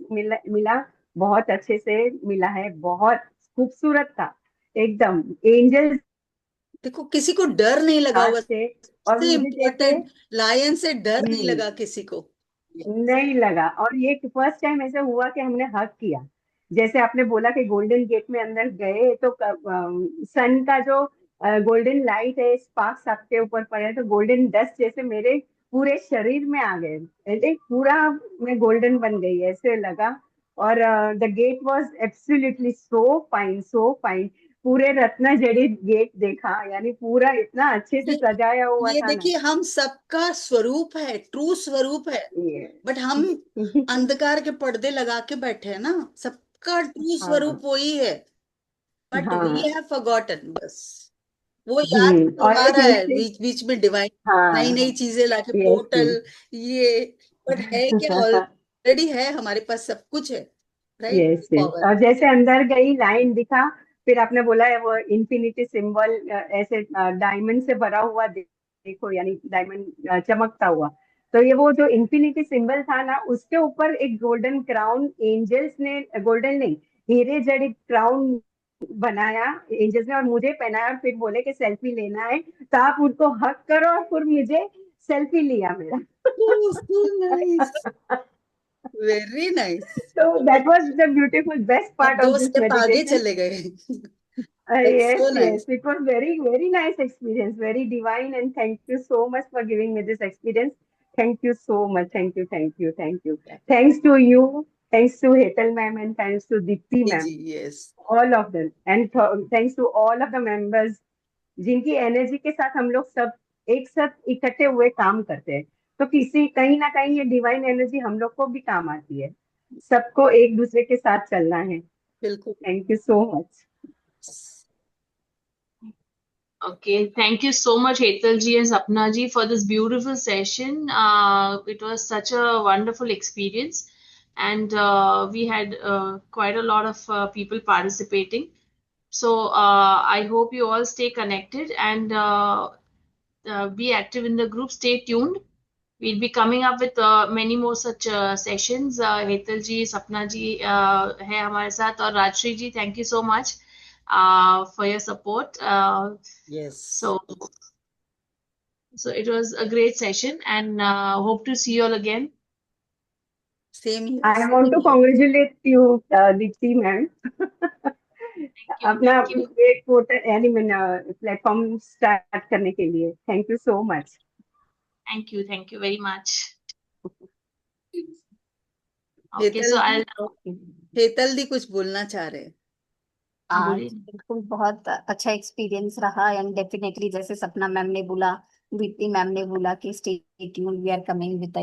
मिला बहुत अच्छे से मिला है, बहुत खूबसूरत था एकदम। एंजल्स देखो, किसी को डर नहीं लगा हुआ, से और सबसे मुझे जैसे इम्पोर्टेंट, लायन से डर नहीं हम्म, लगा किसी को। नहीं लगा। और ये फर्स्ट टाइम ऐसा हुआ कि हमने हक किया, जैसे आपने बोला कि गोल्डन गेट में अंदर गए तो सन का जो गोल्डन लाइट है स्पार्क्स आपके ऊपर पड़े तो गोल्डन डस्ट जैसे मेरे पूरे शरीर में आ गए, ऐसे पूरा मैं गोल्डन बन गई ऐसे लगा। और the gate was absolutely so fine, so fine. पूरे रत्न जड़ित गेट देखा, यानी पूरा इतना अच्छे से ये सजाया हुआ ये था ना। देखिए, हम सबका स्वरूप है, ट्रू स्वरूप है, ये बट हम अंधकार के पर्दे लगा के बैठे हैं ना। सबका ट्रू हाँ स्वरूप वही है, बट वी हाँ। हैव फॉरगॉटन बस। वो याद और करवा एक रहा है मिस्टेक, बीच बीच में डिवाइन, नई हाँ नई चीजें लाके, यस पोर्टल ये। बट है क्या, ऑलरेडी है हमारे पास, सब कुछ है, राइट? Yes yes. पावर। और जैसे अंदर गई लाइन दिखा, फिर आपने बोला है वो इंफिनिटी सिंबल ऐसे डायमंड से भरा हुआ देखो, यानी डायमंड चमकता हुआ। तो ये वो जो इंफिनिटी सिंबल था ना, उसके ऊपर एक गोल्डन क्राउन एंजल्स ने, गोल्डन नहीं हीरे जड़ित क्राउन बनाया एंजल्स ने और मुझे पहनाया, और फिर बोले कि सेल्फी लेना है तो आप उनको हक करो, और फिर मुझे सेल्फी लिया मेरा। So nice, very nice. So that was the beautiful best आप part of दो this स्टेप आगे meditation. चले गए। That's Yes, so yes, nice. it was very nice experience, very divine, and thank you so much for giving me this experience. Thank you so much. Thank you. Thanks to you, thanks to Hetal ma'am, and thanks to Deepti ji ma'am, जी, yes. all of them, and thanks to all of the members जिनकी energy के साथ हम लोग सब एक साथ इकट्ठे हुए काम करते हैं। तो किसी कहीं ना कहीं ये डिवाइन एनर्जी हम लोग को भी काम आती है, सबको एक दूसरे के साथ चलना है। बिल्कुल। Thank you so much. Okay, thank you so much, Hetal ji and Sapna ji, for this beautiful session. It was such a wonderful experience, and we had quite a lot of people participating. So I hope you all stay connected and be active in the group. Stay tuned. we'll be coming up with many more such sessions. Hetal ji, Sapna ji है हमारे साथ, और राजश्री जी, thank you so much for your support. Yes. So it was a great session, and hope to see you all again. Same here. I want to congratulate you, Dipti ma'am. अपना Thank you. एक portal platform start करने के लिए thank you so much. Thank you very much. Okay, Hetal so दी, I'll Hetal दी कुछ बोलना चाह रहे हैं. बोलिए. बिल्कुल बहुत अच्छा एक्सपीरियंस रहा एंड डेफिनेटली जैसे सपना मैम ने बोला, दीप्ति मैम ने बोला कि stay tuned, we are coming with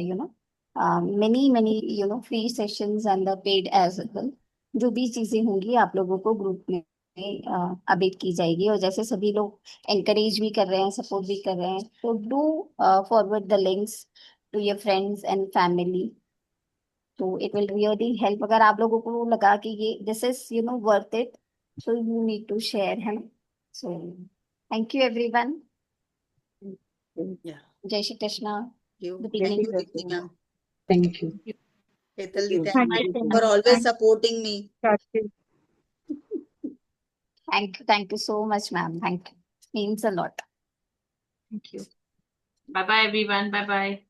many many free sessions and the paid as well. जो भी चीजें होंगी आप लोगों को ग्रुप में अपडेट की जाएगी, और जैसे सभी लोग एंकरेज भी कर रहे हैं, सपोर्ट भी कर रहे हैं, तो do forward the links to your friends and family. तो इट विल रियली हेल्प. अगर आप लोगों को लगा कि ये this is worth it, so you need to share him. So thank you everyone. Yeah. Jai Shri Krishna. Good Jai evening. Shri Thank you, Dipti Krishna. ma'am. Thank you. Hetal the, Thank thank you. you for always supporting me. Thank you so much, ma'am. Thank you. Means a lot. Thank you. Bye bye everyone. Bye bye.